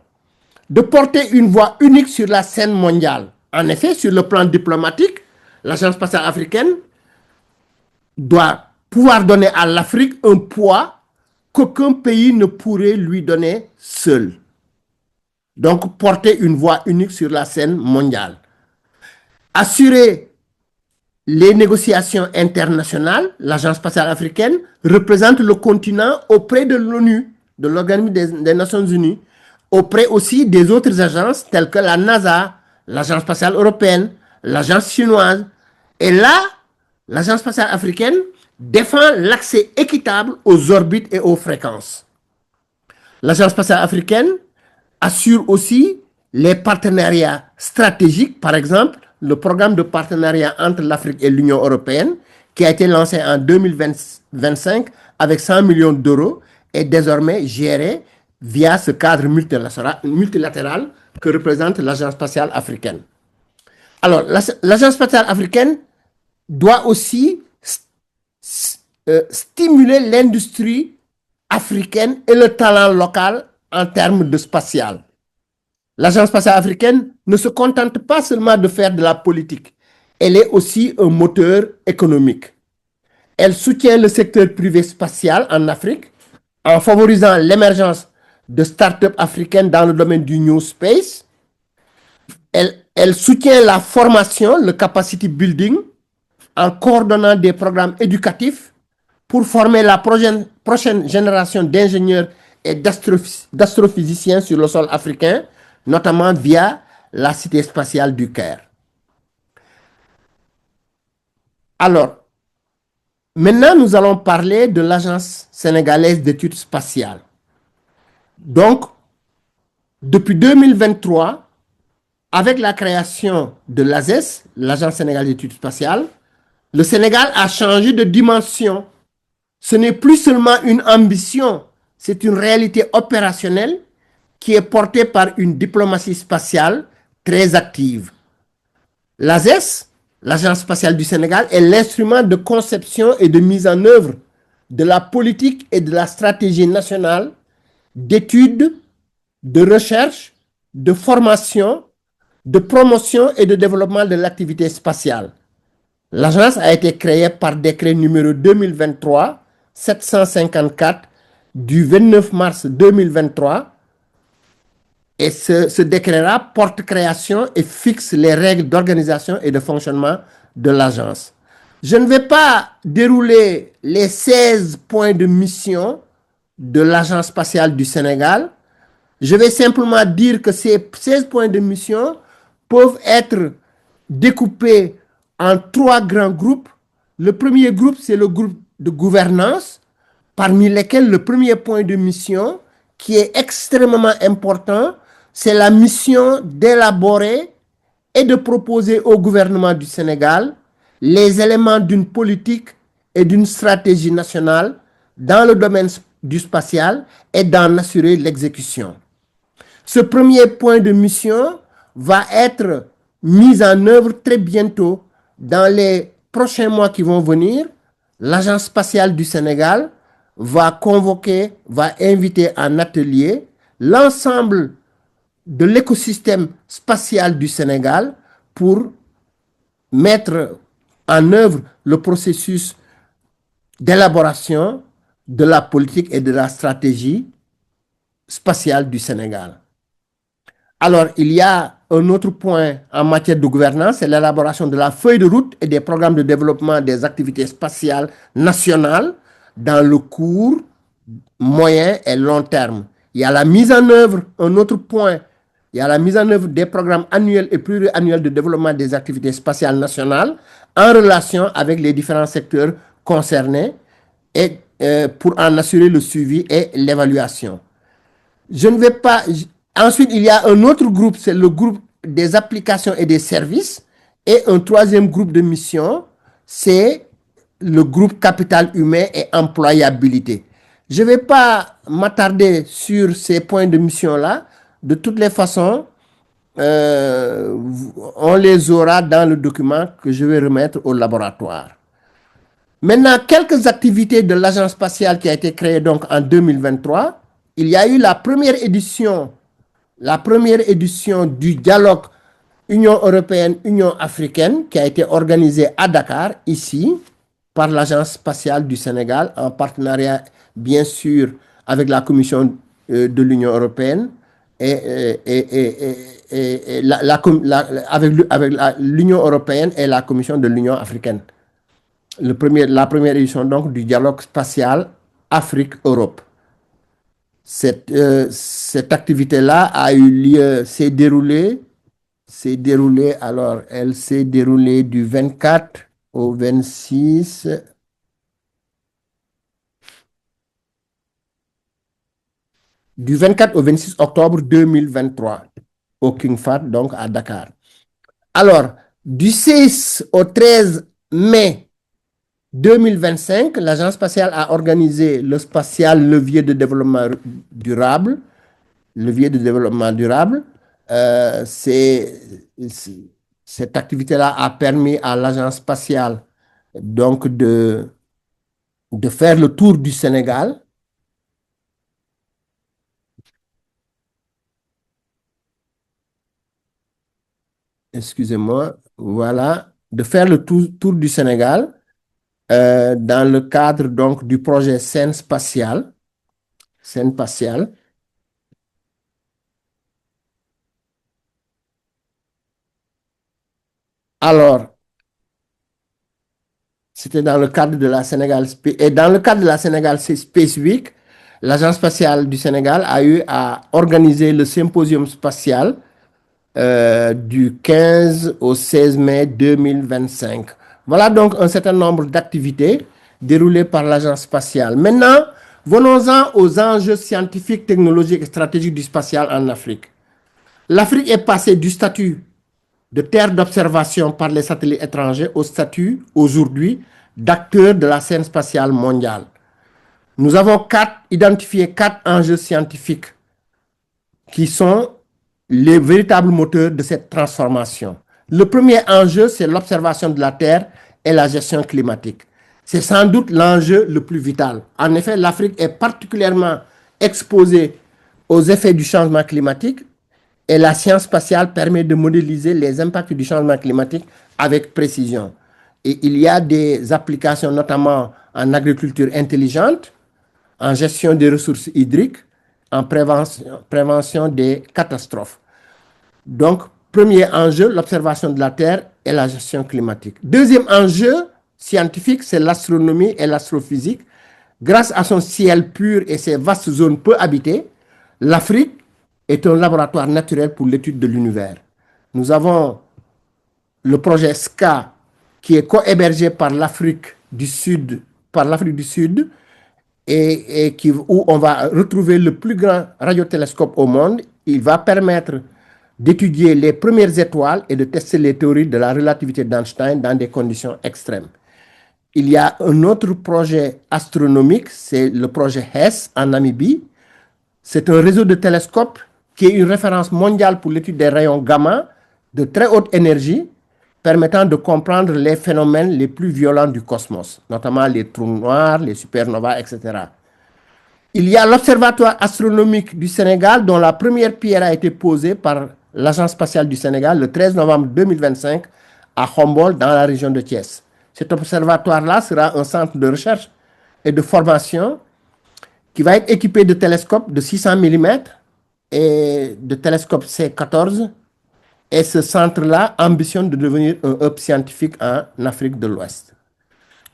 B: de porter une voix unique sur la scène mondiale. En effet, sur le plan diplomatique, l'Agence spatiale africaine doit pouvoir donner à l'Afrique un poids qu'aucun pays ne pourrait lui donner seul. Donc, porter une voix unique sur la scène mondiale. Assurer les négociations internationales, l'Agence spatiale africaine représente le continent auprès de l'ONU, de l'Organisme des Nations Unies, auprès aussi des autres agences telles que la NASA, l'Agence spatiale européenne, l'Agence chinoise. Et là, l'Agence spatiale africaine défend l'accès équitable aux orbites et aux fréquences. L'Agence spatiale africaine assure aussi les partenariats stratégiques, par exemple, le programme de partenariat entre l'Afrique et l'Union européenne, qui a été lancé en 2025 avec 100 millions d'euros, est désormais géré via ce cadre multilatéral que représente l'Agence spatiale africaine. Alors, l'Agence spatiale africaine doit aussi stimuler l'industrie africaine et le talent local en termes de spatial. L'Agence spatiale africaine ne se contente pas seulement de faire de la politique, elle est aussi un moteur économique. Elle soutient le secteur privé spatial en Afrique en favorisant l'émergence de start-up africaines dans le domaine du New Space. Elle soutient la formation, le capacity building, en coordonnant des programmes éducatifs pour former la prochaine génération d'ingénieurs et d'astrophysiciens sur le sol africain, notamment via la Cité spatiale du Caire. Alors, maintenant, nous allons parler de l'Agence sénégalaise d'études spatiales. Donc, depuis 2023, avec la création de l'ASES, l'Agence sénégalaise d'études spatiales, le Sénégal a changé de dimension. Ce n'est plus seulement une ambition, c'est une réalité opérationnelle qui est portée par une diplomatie spatiale très active. L'ASES, l'Agence spatiale du Sénégal, est l'instrument de conception et de mise en œuvre de la politique et de la stratégie nationale d'études, de recherche, de formation, de promotion et de développement de l'activité spatiale. L'agence a été créée par décret numéro 2023-754 du 29 mars 2023 et ce décret-là porte création et fixe les règles d'organisation et de fonctionnement de l'agence. Je ne vais pas dérouler les 16 points de mission de l'Agence spatiale du Sénégal. Je vais simplement dire que ces 16 points de mission peuvent être découpés en 3 grands groupes. Le premier groupe, c'est le groupe de gouvernance, parmi lesquels le premier point de mission, qui est extrêmement important, c'est la mission d'élaborer et de proposer au gouvernement du Sénégal les éléments d'une politique et d'une stratégie nationale dans le domaine du spatial et d'en assurer l'exécution. Ce premier point de mission va être mis en œuvre très bientôt. Dans les prochains mois qui vont venir, l'Agence spatiale du Sénégal va inviter en atelier l'ensemble de l'écosystème spatial du Sénégal pour mettre en œuvre le processus d'élaboration de la politique et de la stratégie spatiale du Sénégal. Alors, il y a un autre point en matière de gouvernance, c'est l'élaboration de la feuille de route et des programmes de développement des activités spatiales nationales dans le court, moyen et long terme. Il y a la mise en œuvre, un autre point Il y a la mise en œuvre des programmes annuels et pluriannuels de développement des activités spatiales nationales en relation avec les différents secteurs concernés et pour en assurer le suivi et l'évaluation. Je ne vais pas... Ensuite, il y a un autre groupe, c'est le groupe des applications et des services. Et un troisième groupe de mission, c'est le groupe capital humain et employabilité. Je ne vais pas m'attarder sur ces points de mission-là. De toutes les façons, on les aura dans le document que je vais remettre au laboratoire. Maintenant, quelques activités de l'agence spatiale qui a été créée donc en 2023. Il y a eu la première édition du dialogue Union européenne-Union africaine qui a été organisée à Dakar, ici, par l'Agence spatiale du Sénégal, en partenariat, bien sûr, avec la Commission de l'Union européenne et avec l'Union européenne et la Commission de l'Union africaine. La première édition donc du dialogue spatial Afrique-Europe. Cette activité-là a eu lieu, s'est déroulée, alors elle s'est déroulée du 24 au 26 octobre 2023 au King Fahd, donc à Dakar. Alors, du 6 au 13 mai 2025, l'Agence spatiale a organisé le spatial levier de développement durable. Cette activité-là a permis à l'Agence spatiale donc de faire le tour du Sénégal. Excusez-moi, voilà, de faire le tour du Sénégal dans le cadre donc du projet Scène spatiale. Alors, c'était dans le cadre de la Sénégal Space Week, l'Agence spatiale du Sénégal a eu à organiser le symposium spatial du 15 au 16 mai 2025. Voilà donc un certain nombre d'activités déroulées par l'Agence spatiale. Maintenant, venons-en aux enjeux scientifiques, technologiques et stratégiques du spatial en Afrique. L'Afrique est passée du statut de terre d'observation par les satellites étrangers au statut, aujourd'hui, d'acteur de la scène spatiale mondiale. Nous avons identifié 4 enjeux scientifiques qui sont les véritables moteurs de cette transformation. Le premier enjeu, c'est l'observation de la Terre et la gestion climatique. C'est sans doute l'enjeu le plus vital. En effet, l'Afrique est particulièrement exposée aux effets du changement climatique et la science spatiale permet de modéliser les impacts du changement climatique avec précision. Et il y a des applications notamment en agriculture intelligente, en gestion des ressources hydriques, en prévention des catastrophes. Donc, premier enjeu, l'observation de la Terre et la gestion climatique. Deuxième enjeu scientifique, c'est l'astronomie et l'astrophysique. Grâce à son ciel pur et ses vastes zones peu habitées, l'Afrique est un laboratoire naturel pour l'étude de l'univers. Nous avons le projet SCA qui est co-hébergé par l'Afrique du Sud, où on va retrouver le plus grand radiotélescope au monde. Il va permettre d'étudier les premières étoiles et de tester les théories de la relativité d'Einstein dans des conditions extrêmes. Il y a un autre projet astronomique, c'est le projet HESS en Namibie. C'est un réseau de télescopes qui est une référence mondiale pour l'étude des rayons gamma de très haute énergie, permettant de comprendre les phénomènes les plus violents du cosmos, notamment les trous noirs, les supernovas, etc. Il y a l'Observatoire astronomique du Sénégal, dont la première pierre a été posée par l'Agence spatiale du Sénégal le 13 novembre 2025 à Khombol, dans la région de Thiès. Cet observatoire-là sera un centre de recherche et de formation qui va être équipé de télescopes de 600 mm et de télescopes C14. Et ce centre-là ambitionne de devenir un hub scientifique en Afrique de l'Ouest.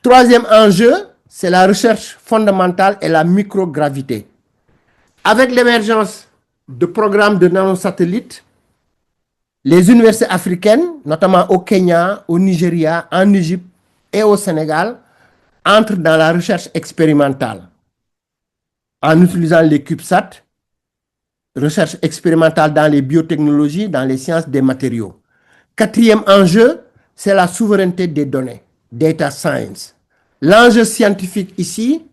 B: Troisième enjeu, c'est la recherche fondamentale et la microgravité. Avec l'émergence de programmes de nanosatellites Les universités africaines, notamment au Kenya, au Nigeria, en Égypte et au Sénégal, entrent dans la recherche expérimentale en utilisant les CubeSats, recherche expérimentale dans les biotechnologies, dans les sciences des matériaux. Quatrième enjeu, c'est la souveraineté des données, data science. L'enjeu scientifique ici,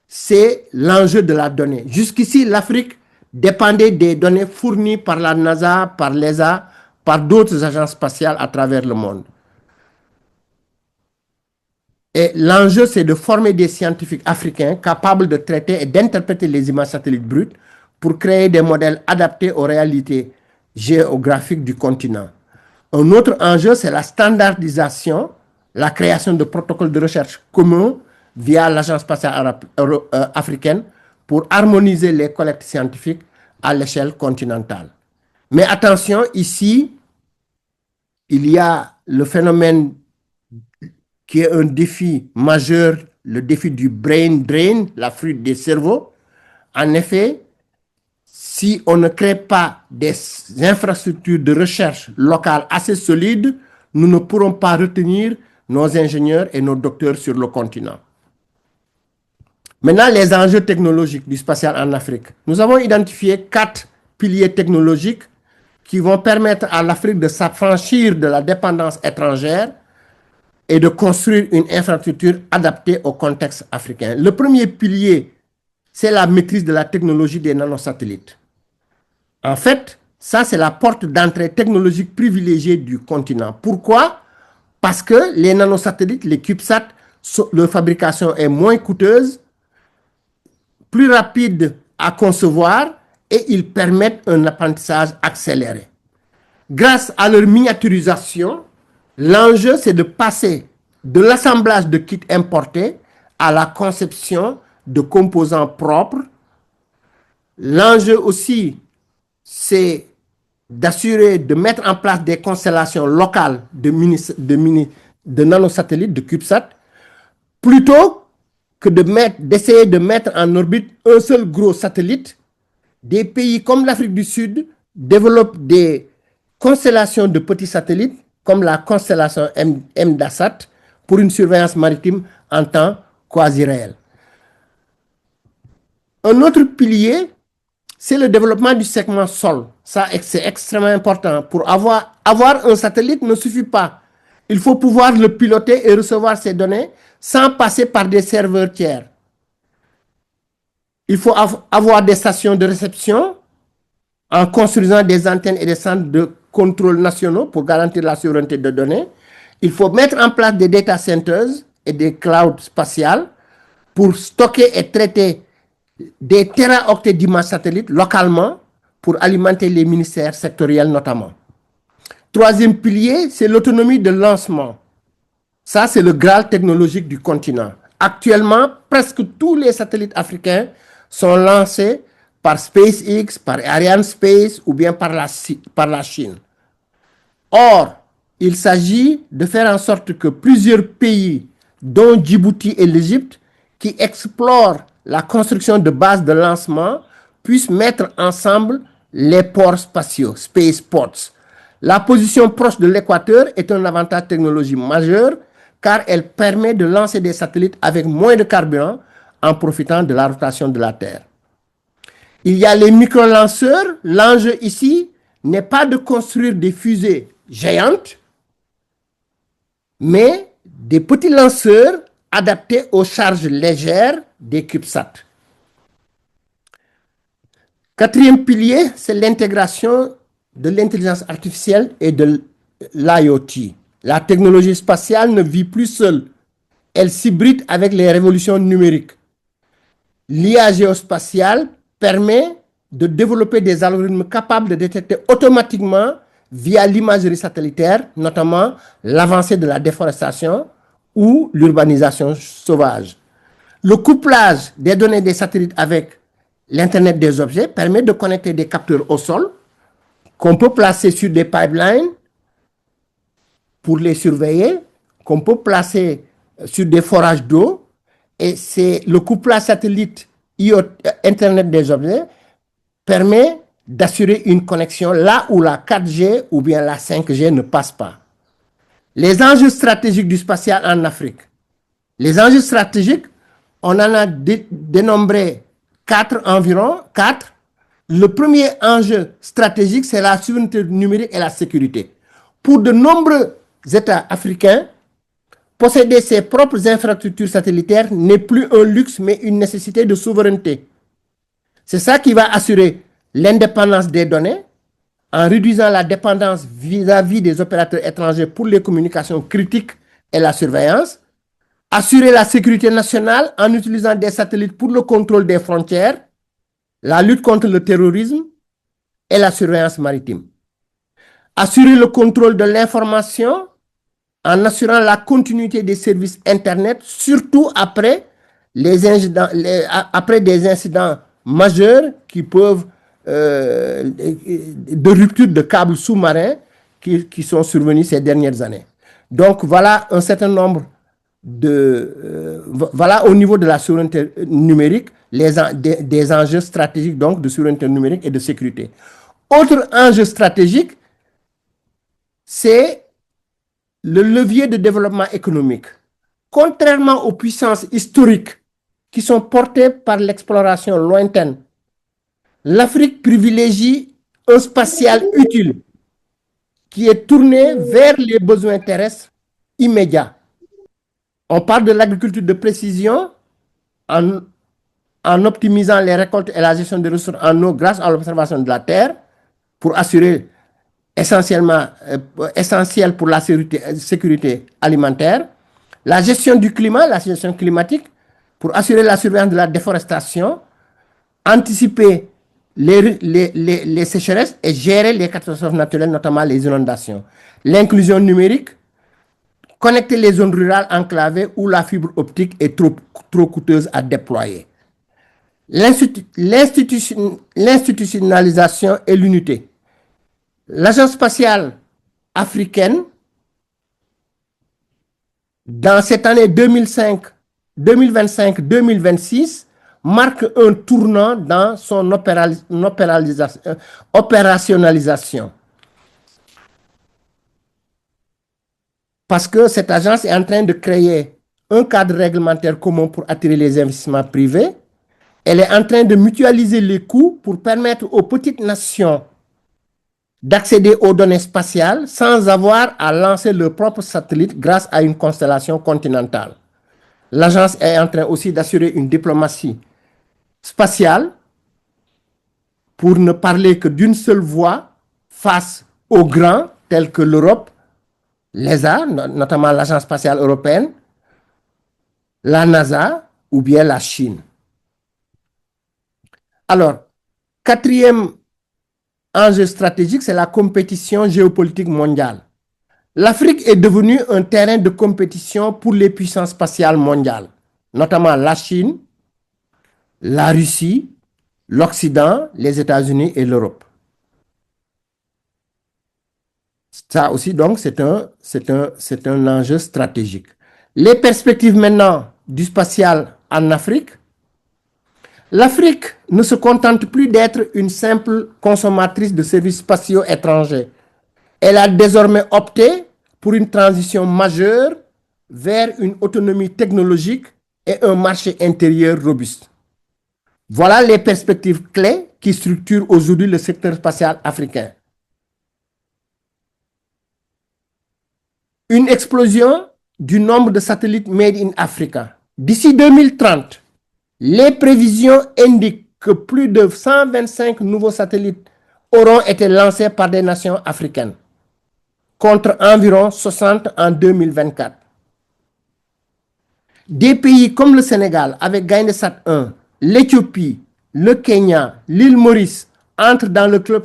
B: c'est l'enjeu de la donnée. Jusqu'ici, l'Afrique dépendait des données fournies par la NASA, par l'ESA, par d'autres agences spatiales à travers le monde. Et l'enjeu, c'est de former des scientifiques africains capables de traiter et d'interpréter les images satellites brutes pour créer des modèles adaptés aux réalités géographiques du continent. Un autre enjeu, c'est la standardisation, la création de protocoles de recherche communs via l'Agence spatiale africaine pour harmoniser les collectes scientifiques à l'échelle continentale. Mais attention, ici, il y a le phénomène qui est un défi majeur, le défi du brain drain, la fuite des cerveaux. En effet, si on ne crée pas des infrastructures de recherche locales assez solides, nous ne pourrons pas retenir nos ingénieurs et nos docteurs sur le continent. Maintenant, les enjeux technologiques du spatial en Afrique. Nous avons identifié 4 piliers technologiques qui vont permettre à l'Afrique de s'affranchir de la dépendance étrangère et de construire une infrastructure adaptée au contexte africain. Le premier pilier, c'est la maîtrise de la technologie des nanosatellites. En fait, ça, c'est la porte d'entrée technologique privilégiée du continent. Pourquoi? Parce que les nanosatellites, les CubeSats, leur fabrication est moins coûteuse, plus rapide à concevoir et ils permettent un apprentissage accéléré. Grâce à leur miniaturisation, l'enjeu, c'est de passer de l'assemblage de kits importés à la conception de composants propres. L'enjeu aussi, c'est d'assurer, de mettre en place des constellations locales de nanosatellites, de CubeSats, plutôt que d'essayer de mettre en orbite un seul gros satellite. Des pays comme l'Afrique du Sud développent des constellations de petits satellites, comme la constellation MDASat, pour une surveillance maritime en temps quasi réel. Un autre pilier, c'est le développement du segment sol. Ça, c'est extrêmement important. Pour avoir un satellite ne suffit pas. Il faut pouvoir le piloter et recevoir ces données sans passer par des serveurs tiers. Il faut avoir des stations de réception en construisant des antennes et des centres de contrôle nationaux pour garantir la souveraineté de données. Il faut mettre en place des data centers et des clouds spatiales pour stocker et traiter des téraoctets d'images satellites localement pour alimenter les ministères sectoriels notamment. Troisième pilier, c'est l'autonomie de lancement. Ça, c'est le Graal technologique du continent. Actuellement, presque tous les satellites africains sont lancés par SpaceX, par Arianespace ou bien par la Chine. Or, il s'agit de faire en sorte que plusieurs pays, dont Djibouti et l'Égypte, qui explorent la construction de bases de lancement, puissent mettre ensemble les ports spatiaux, spaceports. La position proche de l'équateur est un avantage technologique majeur car elle permet de lancer des satellites avec moins de carburant en profitant de la rotation de la Terre. Il y a les micro-lanceurs. L'enjeu ici n'est pas de construire des fusées géantes, mais des petits lanceurs adaptés aux charges légères des CubeSats. Quatrième pilier, c'est l'intégration de l'intelligence artificielle et de l'IoT. La technologie spatiale ne vit plus seule. Elle s'hybride avec les révolutions numériques. L'IA géospatiale permet de développer des algorithmes capables de détecter automatiquement via l'imagerie satellitaire, notamment l'avancée de la déforestation ou l'urbanisation sauvage. Le couplage des données des satellites avec l'Internet des objets permet de connecter des capteurs au sol qu'on peut placer sur des pipelines pour les surveiller, qu'on peut placer sur des forages d'eau. Et c'est le couplage satellite Internet des objets permet d'assurer une connexion là où la 4G ou bien la 5G ne passe pas. Les enjeux stratégiques du spatial en Afrique. Les enjeux stratégiques, on en a dénombré 4 environ, 4. Le premier enjeu stratégique, c'est la souveraineté numérique et la sécurité. Pour de nombreux États africains, posséder ses propres infrastructures satellitaires n'est plus un luxe, mais une nécessité de souveraineté. C'est ça qui va assurer l'indépendance des données en réduisant la dépendance vis-à-vis des opérateurs étrangers pour les communications critiques et la surveillance, assurer la sécurité nationale en utilisant des satellites pour le contrôle des frontières, la lutte contre le terrorisme et la surveillance maritime. Assurer le contrôle de l'information en assurant la continuité des services Internet, surtout après des incidents majeurs qui peuvent, de rupture de câbles sous-marins qui sont survenus ces dernières années. Donc voilà un certain nombre voilà au niveau de la souveraineté numérique des enjeux stratégiques donc de souveraineté numérique et de sécurité. Autre enjeu stratégique, c'est le levier de développement économique. Contrairement aux puissances historiques qui sont portées par l'exploration lointaine, l'Afrique privilégie un spatial utile qui est tourné vers les besoins terrestres immédiats. On parle de l'agriculture de précision en optimisant les récoltes et la gestion des ressources en eau grâce à l'observation de la terre pour assurer essentiel pour la sécurité alimentaire, la gestion du climat, la gestion climatique, pour assurer la surveillance de la déforestation, anticiper les sécheresses et gérer les catastrophes naturelles, notamment les inondations. L'inclusion numérique, connecter les zones rurales enclavées où la fibre optique est trop coûteuse à déployer. L'institutionnalisation et l'unité. L'Agence spatiale africaine, dans cette année 2025-2026, marque un tournant dans son opérationnalisation. Parce que cette agence est en train de créer un cadre réglementaire commun pour attirer les investissements privés. Elle est en train de mutualiser les coûts pour permettre aux petites nations d'accéder aux données spatiales sans avoir à lancer leur propre satellite grâce à une constellation continentale. L'agence est en train aussi d'assurer une diplomatie spatiale pour ne parler que d'une seule voix face aux grands tels que l'Europe, l'ESA, notamment l'Agence spatiale européenne, la NASA ou bien la Chine. Alors, quatrième enjeu stratégique, c'est la compétition géopolitique mondiale. L'Afrique est devenue un terrain de compétition pour les puissances spatiales mondiales, notamment la Chine, la Russie, l'Occident, les États-Unis et l'Europe. Ça aussi, donc, c'est un enjeu stratégique. Les perspectives maintenant du spatial en Afrique. L'Afrique ne se contente plus d'être une simple consommatrice de services spatiaux étrangers. Elle a désormais opté pour une transition majeure vers une autonomie technologique et un marché intérieur robuste. Voilà les perspectives clés qui structurent aujourd'hui le secteur spatial africain. Une explosion du nombre de satellites made in Africa. D'ici 2030, les prévisions indiquent que plus de 125 nouveaux satellites auront été lancés par des nations africaines, contre environ 60 en 2024. Des pays comme le Sénégal, avec Gainesat 1, l'Éthiopie, le Kenya, l'île Maurice entrent dans le club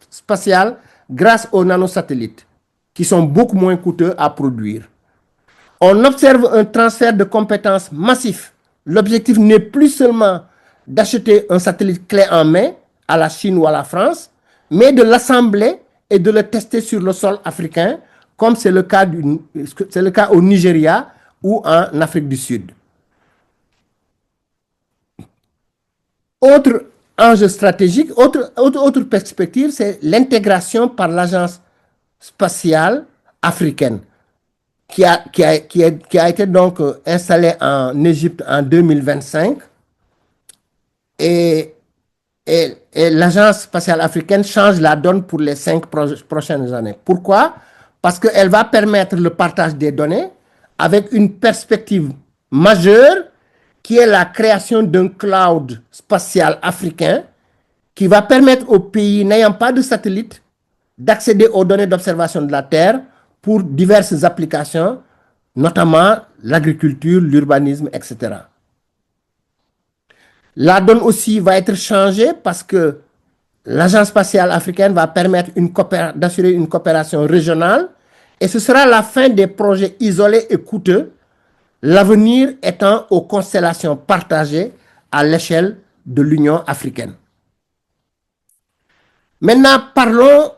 B: spatial grâce aux nanosatellites, qui sont beaucoup moins coûteux à produire. On observe un transfert de compétences massif. L'objectif n'est plus seulement d'acheter un satellite clé en main à la Chine ou à la France, mais de l'assembler et de le tester sur le sol africain, comme c'est le cas au Nigeria ou en Afrique du Sud. Autre enjeu stratégique, autre perspective, c'est l'intégration par l'Agence spatiale africaine qui a été donc installée en Égypte en 2025 et, et l'Agence spatiale africaine change la donne pour les 5 prochaines années. Pourquoi? Parce qu'elle va permettre le partage des données avec une perspective majeure qui est la création d'un cloud spatial africain qui va permettre aux pays n'ayant pas de satellite d'accéder aux données d'observation de la Terre pour diverses applications, notamment l'agriculture, l'urbanisme, etc. La donne aussi va être changée parce que l'Agence spatiale africaine va permettre d'assurer une coopération régionale et ce sera la fin des projets isolés et coûteux, l'avenir étant aux constellations partagées à l'échelle de l'Union africaine. Maintenant, parlons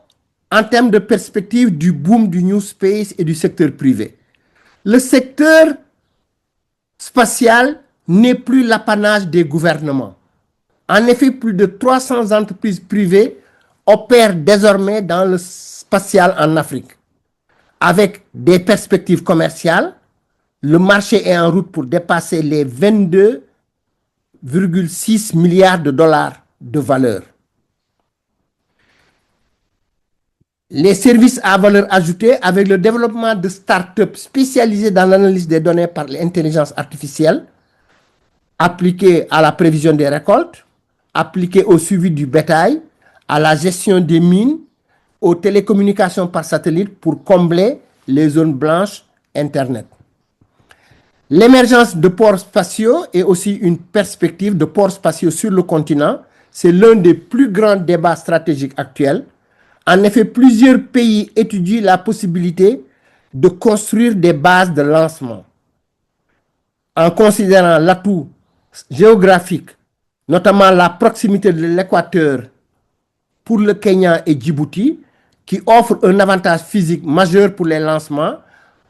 B: en termes de perspective du boom du New Space et du secteur privé. Le secteur spatial n'est plus l'apanage des gouvernements. En effet, plus de 300 entreprises privées opèrent désormais dans le spatial en Afrique. Avec des perspectives commerciales, le marché est en route pour dépasser les 22,6 milliards de dollars de valeur. Les services à valeur ajoutée, avec le développement de start-up spécialisées dans l'analyse des données par l'intelligence artificielle, appliquées à la prévision des récoltes, appliquées au suivi du bétail, à la gestion des mines, aux télécommunications par satellite pour combler les zones blanches Internet. L'émergence de ports spatiaux est aussi une perspective de ports spatiaux sur le continent. C'est l'un des plus grands débats stratégiques actuels. En effet, plusieurs pays étudient la possibilité de construire des bases de lancement en considérant l'atout géographique, notamment la proximité de l'équateur pour le Kenya et Djibouti, qui offre un avantage physique majeur pour les lancements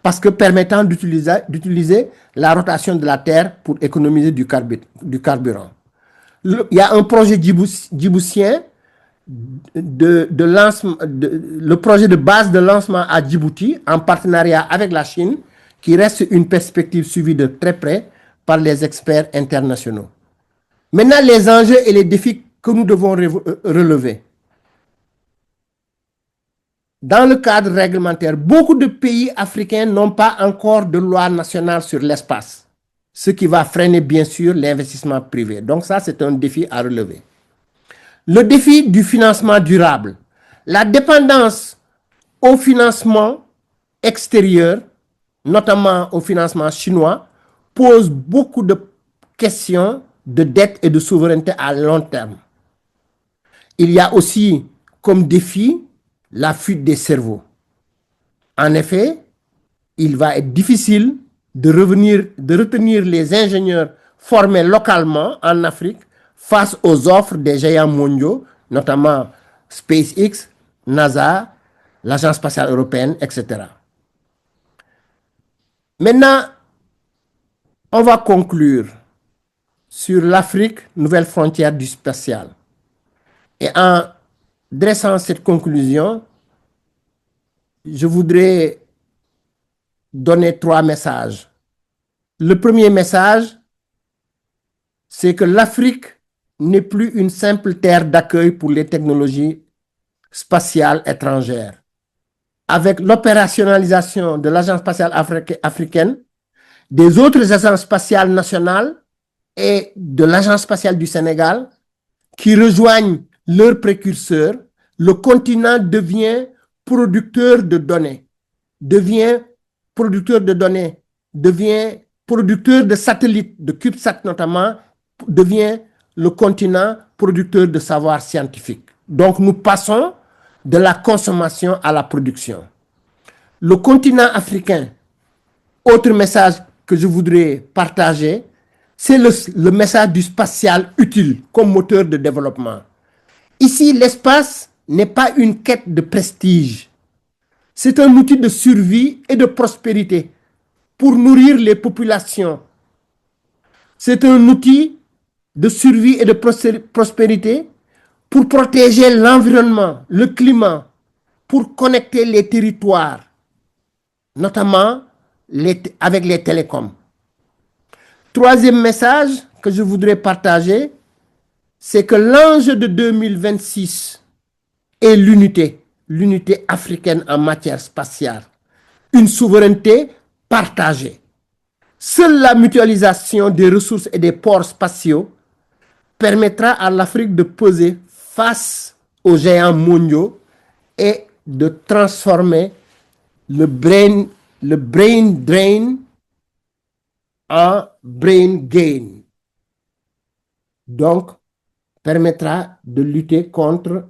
B: parce que permettant d'utiliser la rotation de la Terre pour économiser du carburant. Il y a un projet djiboutien le projet de base de lancement à Djibouti en partenariat avec la Chine qui reste une perspective suivie de très près par les experts internationaux. Maintenant, les enjeux et les défis que nous devons relever. Dans le cadre réglementaire, beaucoup de pays africains n'ont pas encore de loi nationale sur l'espace, ce qui va freiner bien sûr l'investissement privé. Donc ça, c'est un défi à relever. Le défi du financement durable. La dépendance au financement extérieur, notamment au financement chinois, pose beaucoup de questions de dette et de souveraineté à long terme. Il y a aussi comme défi la fuite des cerveaux. En effet, il va être difficile de retenir les ingénieurs formés localement en Afrique face aux offres des géants mondiaux, notamment SpaceX, NASA, l'Agence spatiale européenne, etc. Maintenant, on va conclure sur l'Afrique, nouvelle frontière du spatial. Et en dressant cette conclusion, je voudrais donner 3 messages. Le premier message, c'est que l'Afrique n'est plus une simple terre d'accueil pour les technologies spatiales étrangères. Avec l'opérationnalisation de l'Agence spatiale africaine, des autres agences spatiales nationales et de l'Agence spatiale du Sénégal, qui rejoignent leurs précurseurs, le continent devient producteur de données, devient producteur de satellites, de CubeSat notamment, devient le continent producteur de savoir scientifique. Donc nous passons de la consommation à la production. Le continent africain, autre message que je voudrais partager, c'est le message du spatial utile comme moteur de développement. Ici, l'espace n'est pas une quête de prestige. C'est un outil de survie et de prospérité pour nourrir les populations. C'est un outil de survie et de prospérité, pour protéger l'environnement, le climat, pour connecter les territoires, notamment avec les télécoms. Troisième message que je voudrais partager, c'est que l'enjeu de 2026 est l'unité africaine en matière spatiale, une souveraineté partagée. Seule la mutualisation des ressources et des ports spatiaux permettra à l'Afrique de peser face aux géants mondiaux et de transformer le brain drain en brain gain. Donc, permettra de lutter contre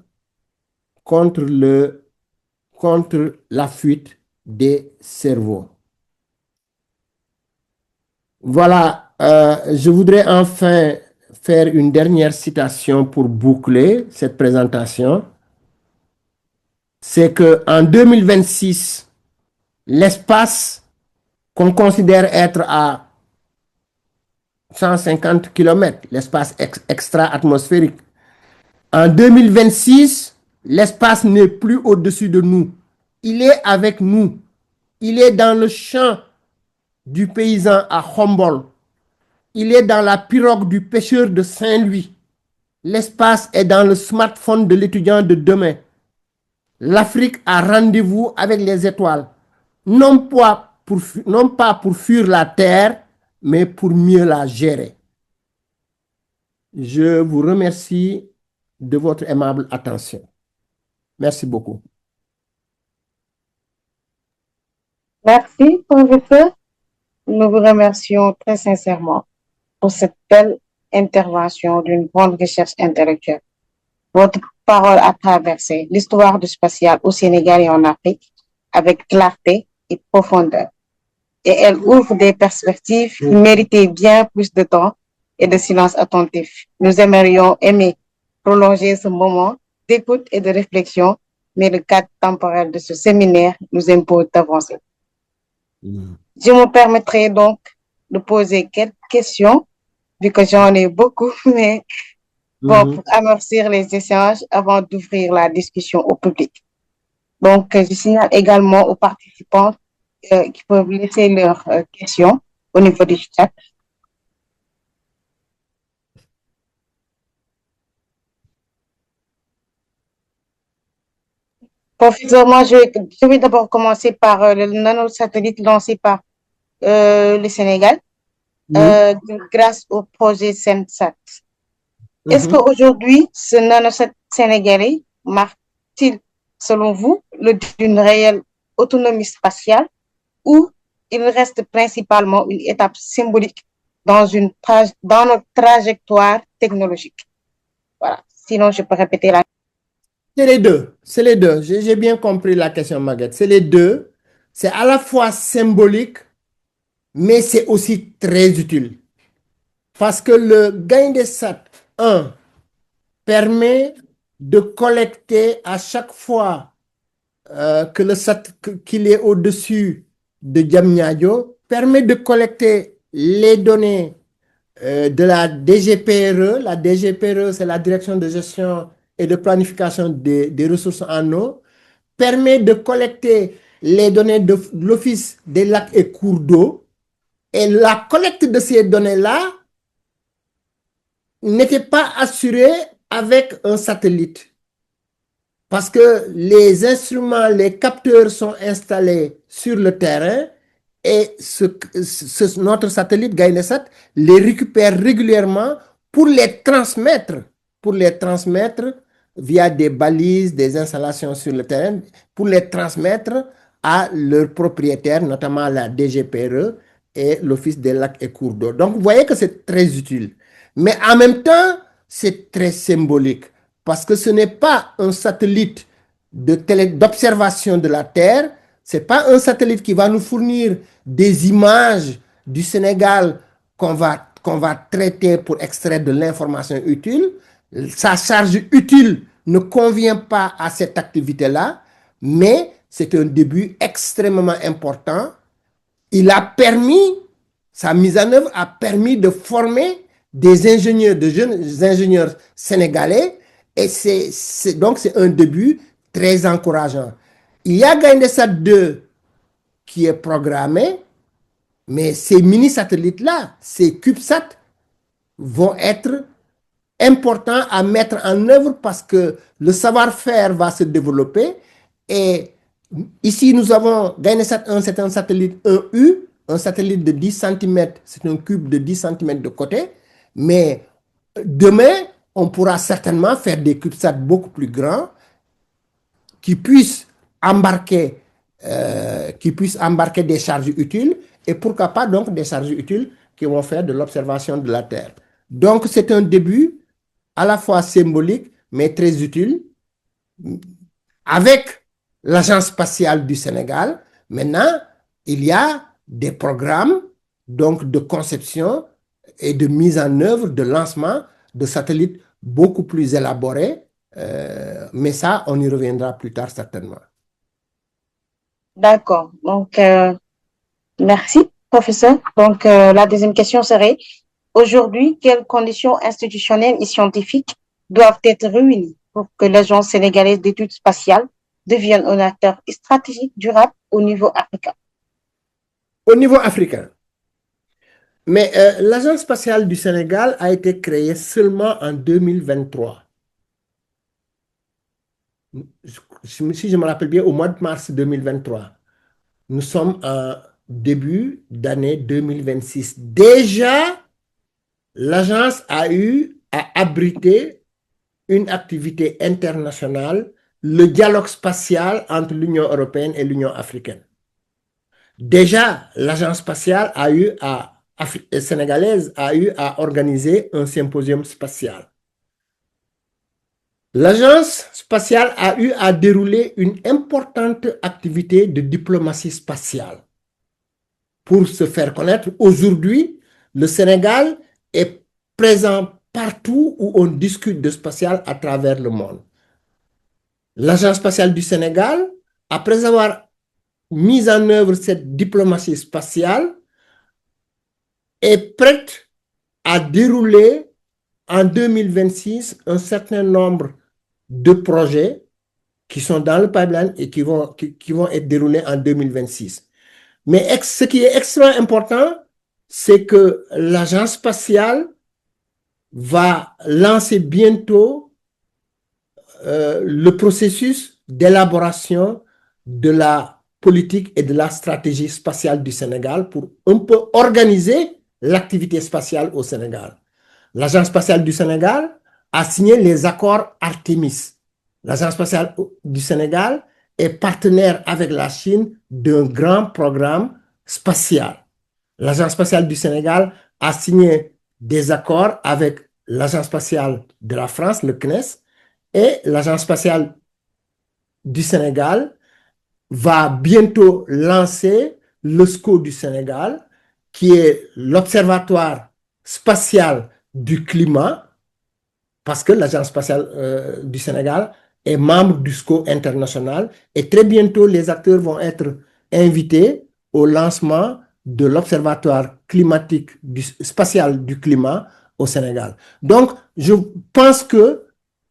B: la fuite des cerveaux. Voilà, je voudrais enfin faire une dernière citation pour boucler cette présentation. C'est qu'en 2026, l'espace qu'on considère être à 150 km, l'espace extra-atmosphérique, en 2026, l'espace n'est plus au-dessus de nous. Il est avec nous. Il est dans le champ du paysan à Khombol. Il est dans la pirogue du pêcheur de Saint-Louis. L'espace est dans le smartphone de l'étudiant de demain. L'Afrique a rendez-vous avec les étoiles, non pas pour fuir la Terre, mais pour mieux la gérer. Je vous remercie de votre aimable attention. Merci beaucoup.
A: Merci, professeur. Nous vous remercions très sincèrement pour cette belle intervention d'une grande recherche intellectuelle. Votre parole a traversé l'histoire du spatial au Sénégal et en Afrique avec clarté et profondeur. Et elle ouvre des perspectives qui méritaient bien plus de temps et de silence attentif. Nous aimerions aimer prolonger ce moment d'écoute et de réflexion, mais le cadre temporel de ce séminaire nous impose d'avancer. Je me permettrai donc de poser quelques questions, vu que j'en ai beaucoup, mais bon, pour amortir les échanges avant d'ouvrir la discussion au public. Donc, je signale également aux participants qui peuvent laisser leurs questions au niveau du chat. Professeur, moi, je vais d'abord commencer par le nanosatellite lancé par le Sénégal grâce au projet SENSAT. Est-ce qu'aujourd'hui, ce nanosat sénégalais marque-t-il, selon vous, d'une réelle autonomie spatiale ou il reste principalement une étape symbolique dans notre trajectoire technologique? Voilà. Sinon, je peux répéter la.
B: C'est les deux. C'est les deux. J'ai bien compris la question, Maguette. C'est les deux. C'est à la fois symbolique, mais c'est aussi très utile. Parce que le GAINDESAT 1 permet de collecter à chaque fois que le sat qu'il est au-dessus de Diamniadio, permet de collecter les données de la DGPRE. La DGPRE, c'est la Direction de gestion et de planification des ressources en eau, permet de collecter les données de l'Office des lacs et cours d'eau. Et la collecte de ces données-là n'était pas assurée avec un satellite. Parce que les instruments, les capteurs sont installés sur le terrain et notre satellite GAINDESAT les récupère régulièrement pour les transmettre via des balises, des installations sur le terrain, pour les transmettre à leurs propriétaires, notamment la DGPRE et l'Office des lacs et cours d'eau. Donc, vous voyez que c'est très utile. Mais en même temps, c'est très symbolique parce que ce n'est pas un satellite d'observation de la Terre, ce n'est pas un satellite qui va nous fournir des images du Sénégal qu'on va traiter pour extraire de l'information utile. Sa charge utile ne convient pas à cette activité-là, mais c'est un début extrêmement important. Sa mise en œuvre a permis de former des ingénieurs, de jeunes ingénieurs sénégalais, et donc c'est un début très encourageant. Il y a Gaindesat 2 qui est programmé, mais ces mini-satellites-là, ces CubeSat, vont être importants à mettre en œuvre parce que le savoir-faire va se développer. Et ici, nous avons Gaïnesat 1, c'est un satellite 1U, un satellite de 10 cm, c'est un cube de 10 cm de côté. Mais demain, on pourra certainement faire des CubeSat beaucoup plus grands qui puissent embarquer, des charges utiles et pourquoi pas donc des charges utiles qui vont faire de l'observation de la Terre. Donc c'est un début à la fois symbolique mais très utile avec l'Agence spatiale du Sénégal. Maintenant, il y a des programmes donc de conception et de mise en œuvre, de lancement de satellites beaucoup plus élaborés. Mais ça, on y reviendra plus tard certainement.
A: D'accord. Donc, merci, professeur. Donc, la deuxième question serait, aujourd'hui, quelles conditions institutionnelles et scientifiques doivent être réunies pour que l'Agence sénégalaise d'études spatiales devienne un acteur stratégique durable au niveau africain?
B: Au niveau africain. Mais l'Agence spatiale du Sénégal a été créée seulement en 2023. Si je me rappelle bien, au mois de mars 2023. Nous sommes en début d'année 2026. Déjà, l'agence a eu à abriter une activité internationale, le dialogue spatial entre l'Union européenne et l'Union africaine. Déjà, l'agence spatiale sénégalaise a eu à organiser un symposium spatial. L'agence spatiale a eu à dérouler une importante activité de diplomatie spatiale. Pour se faire connaître, aujourd'hui, le Sénégal est présent partout où on discute de spatial à travers le monde. L'Agence spatiale du Sénégal, après avoir mis en œuvre cette diplomatie spatiale, est prête à dérouler en 2026 un certain nombre de projets qui sont dans le pipeline et qui vont être déroulés en 2026. Mais ce qui est extrêmement important, c'est que l'agence spatiale va lancer bientôt le processus d'élaboration de la politique et de la stratégie spatiale du Sénégal pour un peu organiser l'activité spatiale au Sénégal. L'Agence spatiale du Sénégal a signé les accords Artemis. L'Agence spatiale du Sénégal est partenaire avec la Chine d'un grand programme spatial. L'Agence spatiale du Sénégal a signé des accords avec l'Agence spatiale de la France, le CNES, et l'Agence spatiale du Sénégal va bientôt lancer le SCO du Sénégal, qui est l'Observatoire spatial du climat, parce que l'Agence spatiale du Sénégal est membre du SCO international, et très bientôt les acteurs vont être invités au lancement de l'Observatoire climatique spatial du climat au Sénégal. Donc, je pense que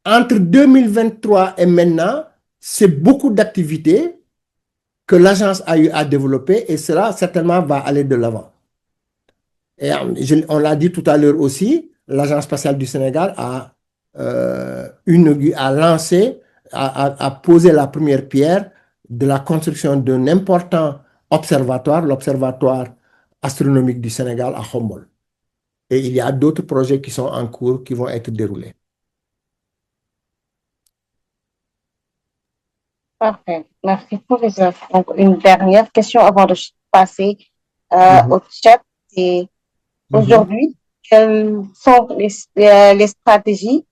B: entre 2023 et maintenant, c'est beaucoup d'activités que l'agence a eu à développer et cela certainement va aller de l'avant. Et on l'a dit tout à l'heure aussi, l'Agence spatiale du Sénégal a posé la première pierre de la construction d'un important observatoire, l'Observatoire astronomique du Sénégal à Khombol. Et il y a d'autres projets qui sont en cours qui vont être déroulés.
A: Parfait. Merci, professeur. Donc, une dernière question avant de passer au chat. Et aujourd'hui, quelles sont les stratégies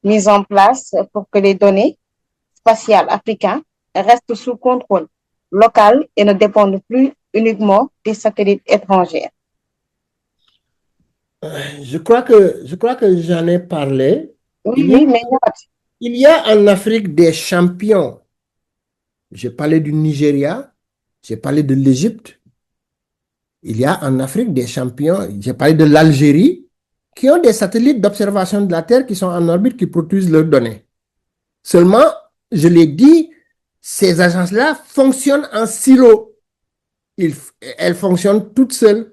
A: mises en place pour que les données spatiales africaines restent sous contrôle local et ne dépendent plus uniquement des satellites étrangers?
B: Je crois que j'en ai parlé.
A: Oui, mais
B: il y a en Afrique des champions. J'ai parlé du Nigeria, j'ai parlé de l'Égypte. Il y a en Afrique des champions. J'ai parlé de l'Algérie. qui ont des satellites d'observation de la Terre qui sont en orbite, qui produisent leurs données. Seulement, je l'ai dit, ces agences-là fonctionnent en silo. Elles fonctionnent toutes seules.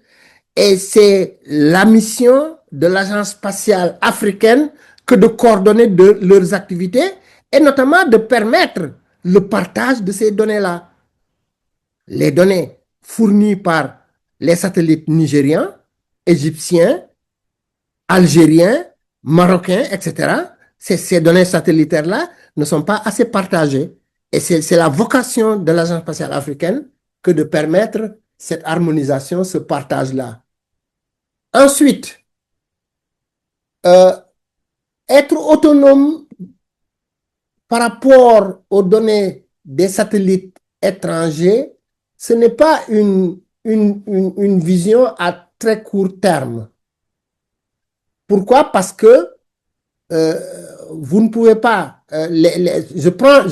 B: Et c'est la mission de l'Agence spatiale africaine que de coordonner leurs activités et notamment de permettre le partage de ces données-là. Les données fournies par les satellites nigériens, égyptiens, algériens, marocains, etc., ces données satellitaires-là ne sont pas assez partagées. Et c'est la vocation de l'Agence spatiale africaine que de permettre cette harmonisation, ce partage-là. Ensuite, être autonome par rapport aux données des satellites étrangers, ce n'est pas une vision à très court terme. Pourquoi? Parce que vous ne pouvez pas... je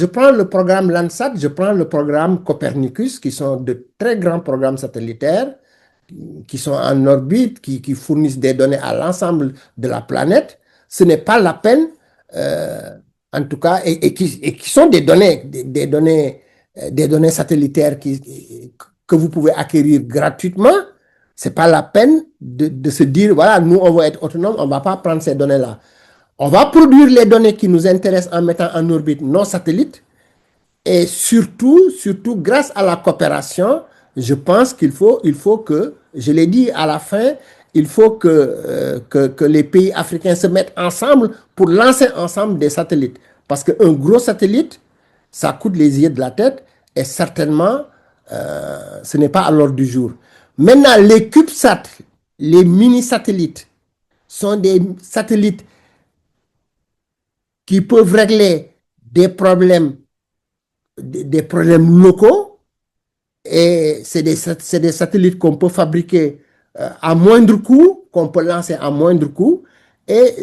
B: prends le programme Landsat, je prends le programme Copernicus, qui sont de très grands programmes satellitaires, qui sont en orbite, qui fournissent des données à l'ensemble de la planète. Ce n'est pas la peine, en tout cas, et qui sont des données satellitaires que vous pouvez acquérir gratuitement. Ce n'est pas la peine de se dire, voilà, nous, on va être autonome, on ne va pas prendre ces données-là. On va produire les données qui nous intéressent en mettant en orbite nos satellites. Et surtout, grâce à la coopération, je pense qu'il faut que, je l'ai dit à la fin, il faut que les pays africains se mettent ensemble pour lancer ensemble des satellites. Parce qu'un gros satellite, ça coûte les yeux de la tête et certainement, ce n'est pas à l'ordre du jour. Maintenant, les CubeSat, les mini-satellites, sont des satellites qui peuvent régler des problèmes locaux, et c'est des satellites qu'on peut fabriquer à moindre coût, qu'on peut lancer à moindre coût, et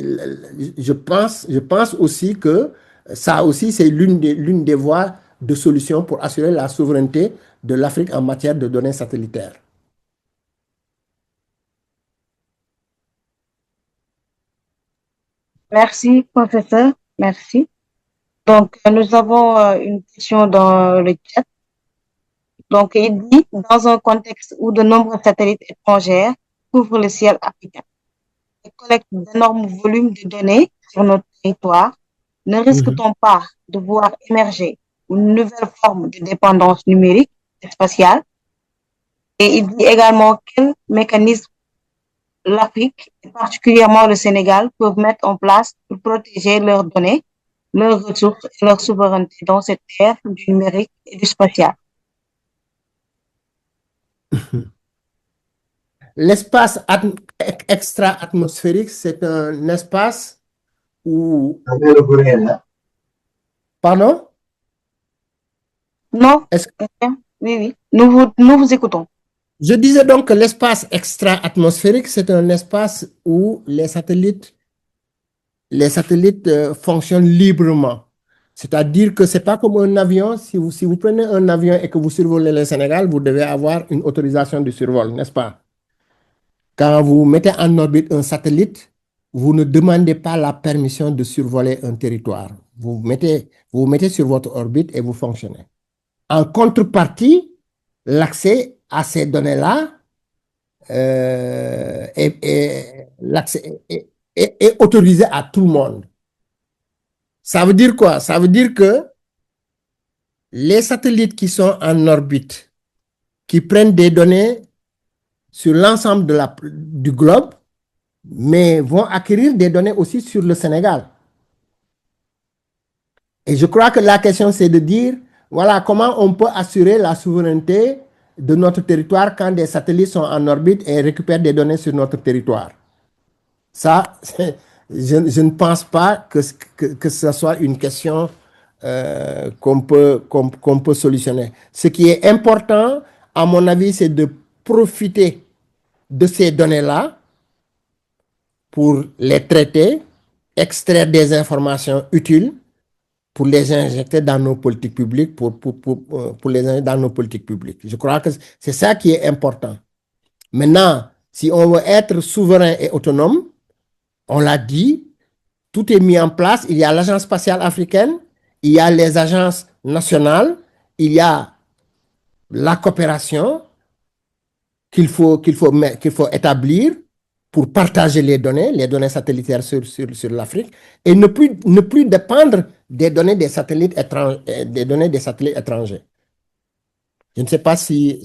B: je pense aussi que ça aussi c'est l'une des voies de solution pour assurer la souveraineté de l'Afrique en matière de données satellitaires.
A: Merci, professeur. Merci. Donc, nous avons une question dans le chat. Donc, il dit, dans un contexte où de nombreux satellites étrangers couvrent le ciel africain et collectent d'énormes volumes de données sur notre territoire, ne risque-t-on pas de voir émerger une nouvelle forme de dépendance numérique et spatiale? Et il dit également quels mécanismes l'Afrique, et particulièrement le Sénégal, peuvent mettre en place pour protéger leurs données, leurs ressources et leur souveraineté dans cette ère du numérique et du spatial.
B: L'espace extra-atmosphérique, c'est un espace où... Pardon?
A: Non? Oui, oui. Nous vous écoutons.
B: Je disais donc que l'espace extra-atmosphérique, c'est un espace où les satellites fonctionnent librement. C'est-à-dire que ce n'est pas comme un avion. Si vous prenez un avion et que vous survolez le Sénégal, vous devez avoir une autorisation de survol, n'est-ce pas? Quand vous mettez en orbite un satellite, vous ne demandez pas la permission de survoler un territoire. Vous vous mettez sur votre orbite et vous fonctionnez. En contrepartie, l'accès à ces données-là est autorisé à tout le monde. Ça veut dire quoi? Ça veut dire que les satellites qui sont en orbite, qui prennent des données sur l'ensemble du globe, mais vont acquérir des données aussi sur le Sénégal. Et je crois que la question, c'est de dire, voilà, comment on peut assurer la souveraineté de notre territoire quand des satellites sont en orbite et récupèrent des données sur notre territoire. Ça, je ne pense pas que ce soit une question qu'on peut solutionner. Ce qui est important, à mon avis, c'est de profiter de ces données-là pour les traiter, extraire des informations utiles pour les injecter dans nos politiques publiques, pour les injecter dans nos politiques publiques. Je crois que c'est ça qui est important. Maintenant, si on veut être souverain et autonome, On l'a dit, tout est mis en place. Il y a l'Agence spatiale africaine, il y a les agences nationales, il y a la coopération qu'il faut établir pour partager les données satellitaires sur l'Afrique, et ne plus dépendre des données des satellites étrangers. Je ne sais pas si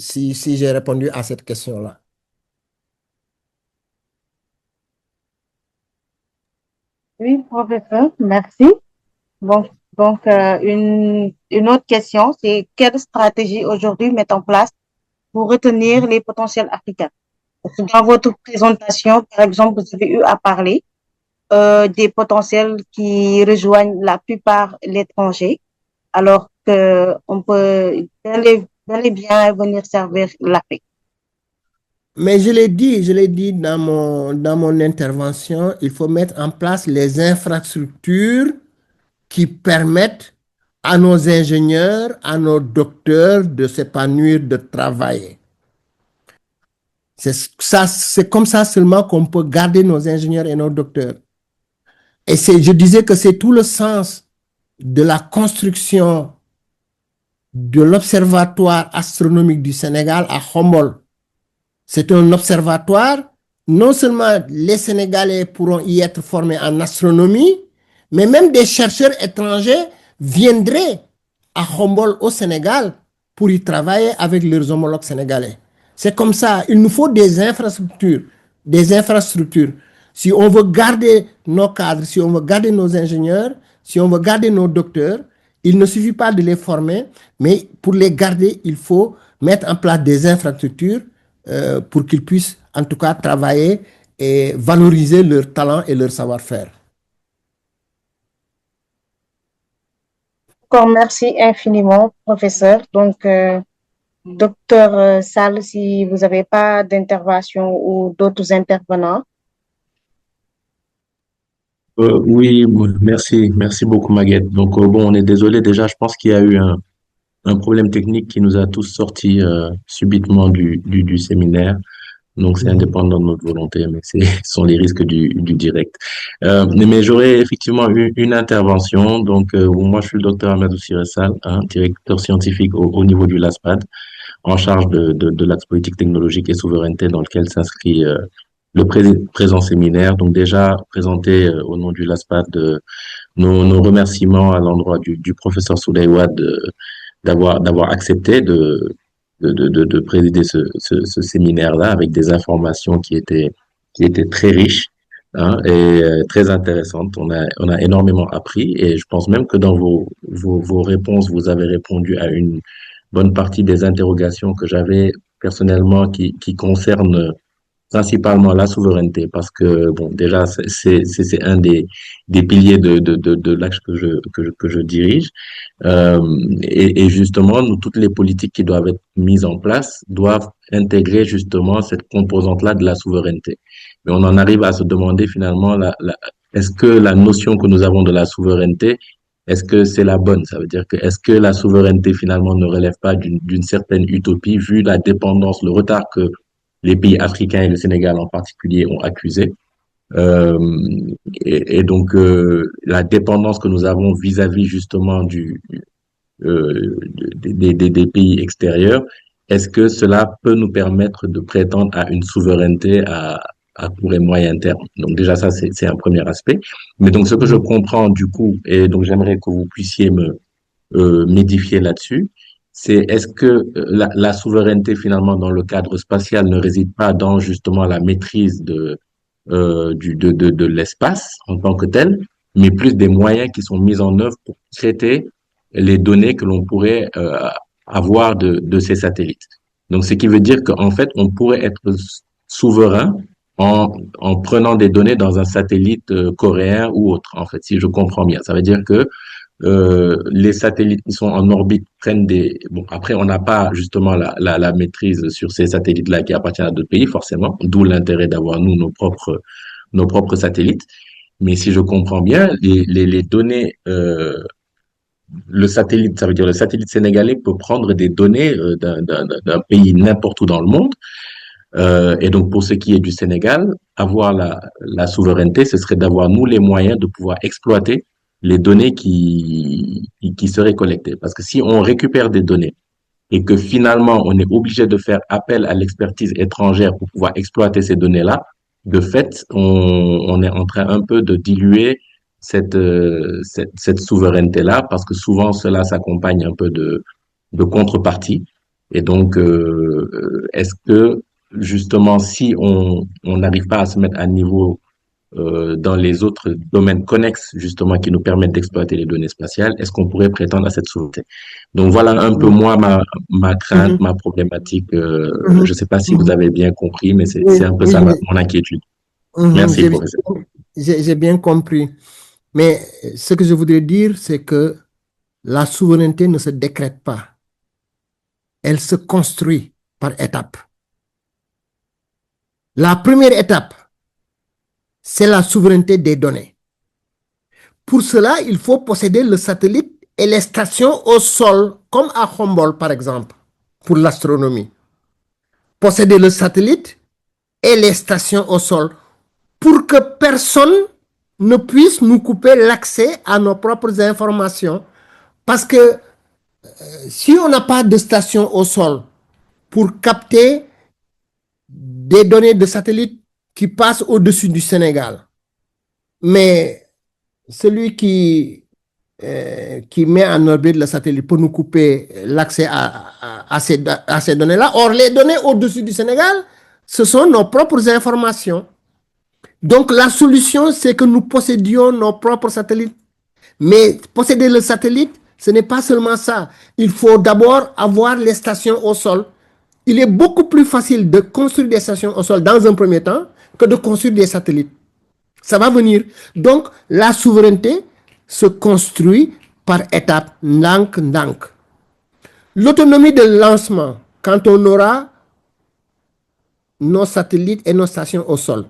B: j'ai répondu à cette question-là.
A: Oui, professeur, merci. Une autre question, c'est quelle stratégie aujourd'hui mettre en place pour retenir les potentiels africains? Parce que dans votre présentation, par exemple, vous avez eu à parler des potentiels qui rejoignent la plupart l'étranger, alors qu'on peut bel et bien venir servir l'Afrique.
B: Mais je l'ai dit dans mon intervention, il faut mettre en place les infrastructures qui permettent à nos ingénieurs, à nos docteurs de s'épanouir, de travailler. C'est comme ça seulement qu'on peut garder nos ingénieurs et nos docteurs. Et je disais que c'est tout le sens de la construction de l'Observatoire astronomique du Sénégal à Khombol. C'est un observatoire, non seulement les Sénégalais pourront y être formés en astronomie, mais même des chercheurs étrangers viendraient à Khombol au Sénégal pour y travailler avec leurs homologues sénégalais. C'est comme ça, il nous faut des infrastructures, des infrastructures. Si on veut garder nos cadres, si on veut garder nos ingénieurs, si on veut garder nos docteurs, il ne suffit pas de les former, mais pour les garder, il faut mettre en place des infrastructures pour qu'ils puissent en tout cas travailler et valoriser leur talent et leur savoir-faire.
A: Encore merci infiniment, professeur. Donc, docteur Sall, si vous n'avez pas d'intervention ou d'autres intervenants.
C: Oui, merci beaucoup, Maguette. Donc, bon, on est désolé déjà, je pense qu'il y a eu un problème technique qui nous a tous sortis subitement du séminaire. Donc, c'est indépendant de notre volonté, mais ce sont les risques du direct. Mais j'aurais effectivement eu une intervention. Donc, moi, je suis le docteur Amadou Siressal, hein, directeur scientifique au niveau du LASPAD, en charge de l'axe politique, technologique et souveraineté dans lequel s'inscrit le présent séminaire. Donc, déjà, présenter au nom du LASPAD nos remerciements à l'endroit du professeur Souley Wade d'avoir accepté de présider ce séminaire-là avec des informations qui étaient très riches, hein, et très intéressantes. On a énormément appris et je pense même que dans vos réponses, vous avez répondu à une bonne partie des interrogations que j'avais personnellement qui concernent principalement la souveraineté, parce que bon, déjà c'est un des piliers de l'axe que je dirige, et justement toutes les politiques qui doivent être mises en place doivent intégrer justement cette composante-là de la souveraineté. Mais on en arrive à se demander finalement est-ce que la notion que nous avons de la souveraineté, est-ce que c'est la bonne? Ça veut dire que est-ce que la souveraineté finalement ne relève pas d'une certaine utopie vu la dépendance, le retard que les pays africains et le Sénégal en particulier ont accusé. Euh, et donc, la dépendance que nous avons vis-à-vis justement des pays extérieurs, est-ce que cela peut nous permettre de prétendre à une souveraineté à court et moyen terme? Donc déjà, ça, c'est un premier aspect. Mais donc, ce que je comprends du coup, et donc j'aimerais que vous puissiez m'édifier là-dessus, c'est est-ce que la souveraineté finalement dans le cadre spatial ne réside pas dans justement la maîtrise de l'espace en tant que tel, mais plus des moyens qui sont mis en œuvre pour traiter les données que l'on pourrait avoir de ces satellites. Donc, ce qui veut dire qu'en fait, on pourrait être souverain en prenant des données dans un satellite coréen ou autre, en fait, si je comprends bien. Ça veut dire que les satellites qui sont en orbite prennent des... Bon, après, on n'a pas justement la maîtrise sur ces satellites-là qui appartiennent à d'autres pays, forcément, d'où l'intérêt d'avoir, nous, nos propres satellites. Mais si je comprends bien, les données, le satellite, ça veut dire le satellite sénégalais peut prendre des données d'un pays n'importe où dans le monde, Et donc, pour ce qui est du Sénégal, avoir la souveraineté, ce serait d'avoir, nous, les moyens de pouvoir exploiter les données qui seraient collectées. Parce que si on récupère des données et que finalement, on est obligé de faire appel à l'expertise étrangère pour pouvoir exploiter ces données-là, de fait, on est en train un peu de diluer cette souveraineté-là, parce que souvent, cela s'accompagne un peu de contrepartie. Et donc, est-ce que justement, si on n'arrive pas à se mettre à niveau dans les autres domaines connexes, justement, qui nous permettent d'exploiter les données spatiales, est-ce qu'on pourrait prétendre à cette souveraineté? Donc voilà un peu moi ma crainte,
B: Mhm,
C: ma problématique. Je
B: mhm,
C: ne sais pas si vous
B: mhm.
C: avez bien compris, mais
B: Oui,
C: c'est un peu
B: oui,
C: ça mon inquiétude.
B: mhm,
C: Merci, professeur.
B: j'ai bien compris. Mais ce que je voudrais dire, c'est que la souveraineté ne se décrète pas. Elle se construit par étapes. La première étape, c'est la souveraineté des données. Pour cela, il faut posséder le satellite et les stations au sol, comme à Humboldt, par exemple, pour l'astronomie. Posséder le satellite et les stations au sol pour que personne ne puisse nous couper l'accès à nos propres informations. Parce que si on n'a pas de station au sol pour capter des données de satellite qui passent au-dessus du Sénégal, mais celui qui met en orbite le satellite pour nous couper l'accès à ces données-là. Or, les données au-dessus du Sénégal, ce sont nos propres informations. Donc, la solution, c'est que nous possédions nos propres satellites. Mais posséder le satellite, ce n'est pas seulement ça. Il faut d'abord avoir les stations au sol. Il est beaucoup plus facile de construire des stations au sol dans un premier temps que de construire des satellites. Ça va venir. Donc, la souveraineté se construit par étapes, ndànk. L'autonomie de lancement, quand on aura nos satellites et nos stations au sol.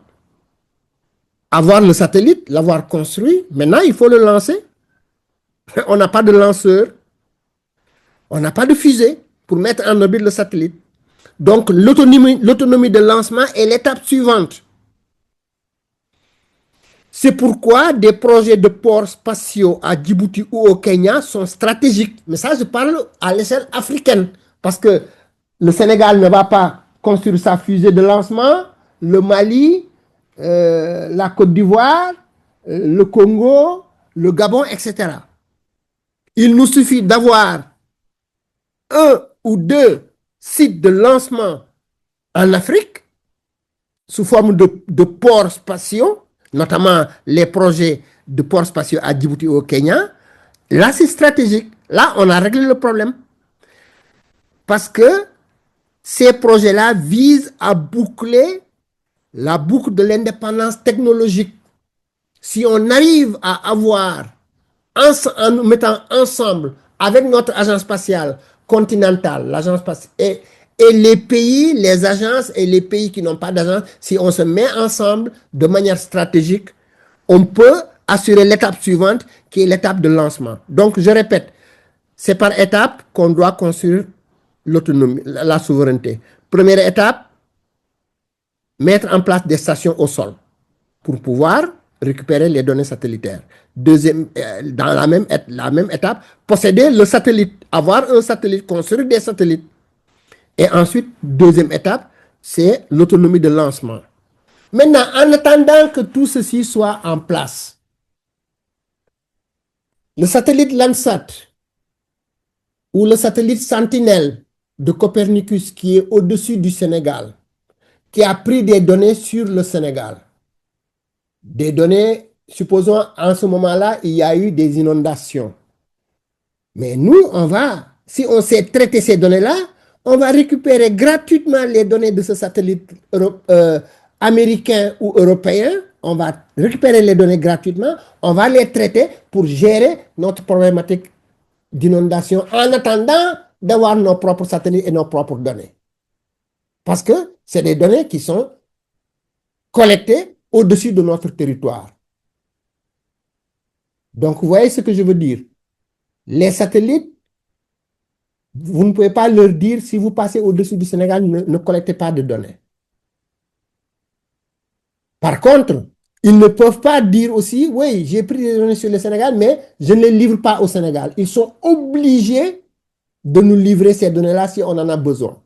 B: Avoir le satellite, l'avoir construit, maintenant il faut le lancer. On n'a pas de lanceur, on n'a pas de fusée pour mettre en orbite le satellite. Donc l'autonomie de lancement est l'étape suivante. C'est pourquoi des projets de ports spatiaux à Djibouti ou au Kenya sont stratégiques. Mais ça, je parle à l'échelle africaine. Parce que le Sénégal ne va pas construire sa fusée de lancement, le Mali, la Côte d'Ivoire, le Congo, le Gabon, etc. Il nous suffit d'avoir un ou deux sites de lancement en Afrique sous forme de ports spatiaux, notamment les projets de ports spatiaux à Djibouti au Kenya. Là, c'est stratégique. Là, on a réglé le problème. Parce que ces projets-là visent à boucler la boucle de l'indépendance technologique. Si on arrive à avoir, en nous mettant ensemble avec notre agence spatiale continentale, l'agence spatiale, et les pays, les agences et les pays qui n'ont pas d'agence, si on se met ensemble de manière stratégique, on peut assurer l'étape suivante qui est l'étape de lancement. Donc, je répète, c'est par étape qu'on doit construire l'autonomie, la souveraineté. Première étape, mettre en place des stations au sol pour pouvoir récupérer les données satellitaires. Deuxième, dans la même étape, posséder le satellite, avoir un satellite, construire des satellites. Et ensuite, deuxième étape, c'est l'autonomie de lancement. Maintenant, en attendant que tout ceci soit en place, le satellite Landsat ou le satellite Sentinelle de Copernicus qui est au-dessus du Sénégal, qui a pris des données sur le Sénégal, des données, supposons en ce moment-là, il y a eu des inondations. Mais nous, si on sait traiter ces données-là, on va récupérer gratuitement les données de ce satellite américain ou européen. On va récupérer les données gratuitement, on va les traiter pour gérer notre problématique d'inondation en attendant d'avoir nos propres satellites et nos propres données. Parce que c'est des données qui sont collectées au-dessus de notre territoire. Donc, vous voyez ce que je veux dire. Les satellites, vous ne pouvez pas leur dire, si vous passez au-dessus du Sénégal, ne collectez pas de données. Par contre, ils ne peuvent pas dire aussi, oui, j'ai pris des données sur le Sénégal, mais je ne les livre pas au Sénégal. Ils sont obligés de nous livrer ces données-là si on en a besoin.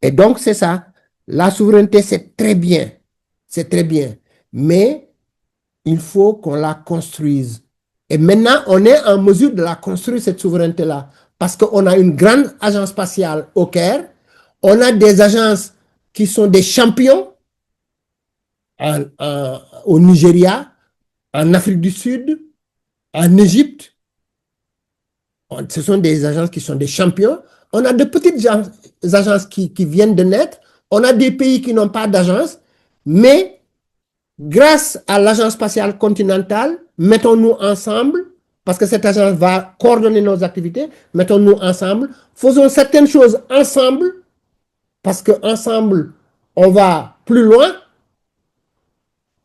B: Et donc, c'est ça. La souveraineté, c'est très bien. C'est très bien. Mais il faut qu'on la construise. Et maintenant, on est en mesure de la construire, cette souveraineté-là. Parce qu'on a une grande agence spatiale au Caire. On a des agences qui sont des champions au Nigeria, en Afrique du Sud, en Égypte. Ce sont des agences qui sont des champions. On a de petites agences qui viennent de naître. On a des pays qui n'ont pas d'agence. Mais grâce à l'agence spatiale continentale, mettons-nous ensemble, parce que cette agence va coordonner nos activités, mettons-nous ensemble, faisons certaines choses ensemble, parce qu'ensemble, on va plus loin.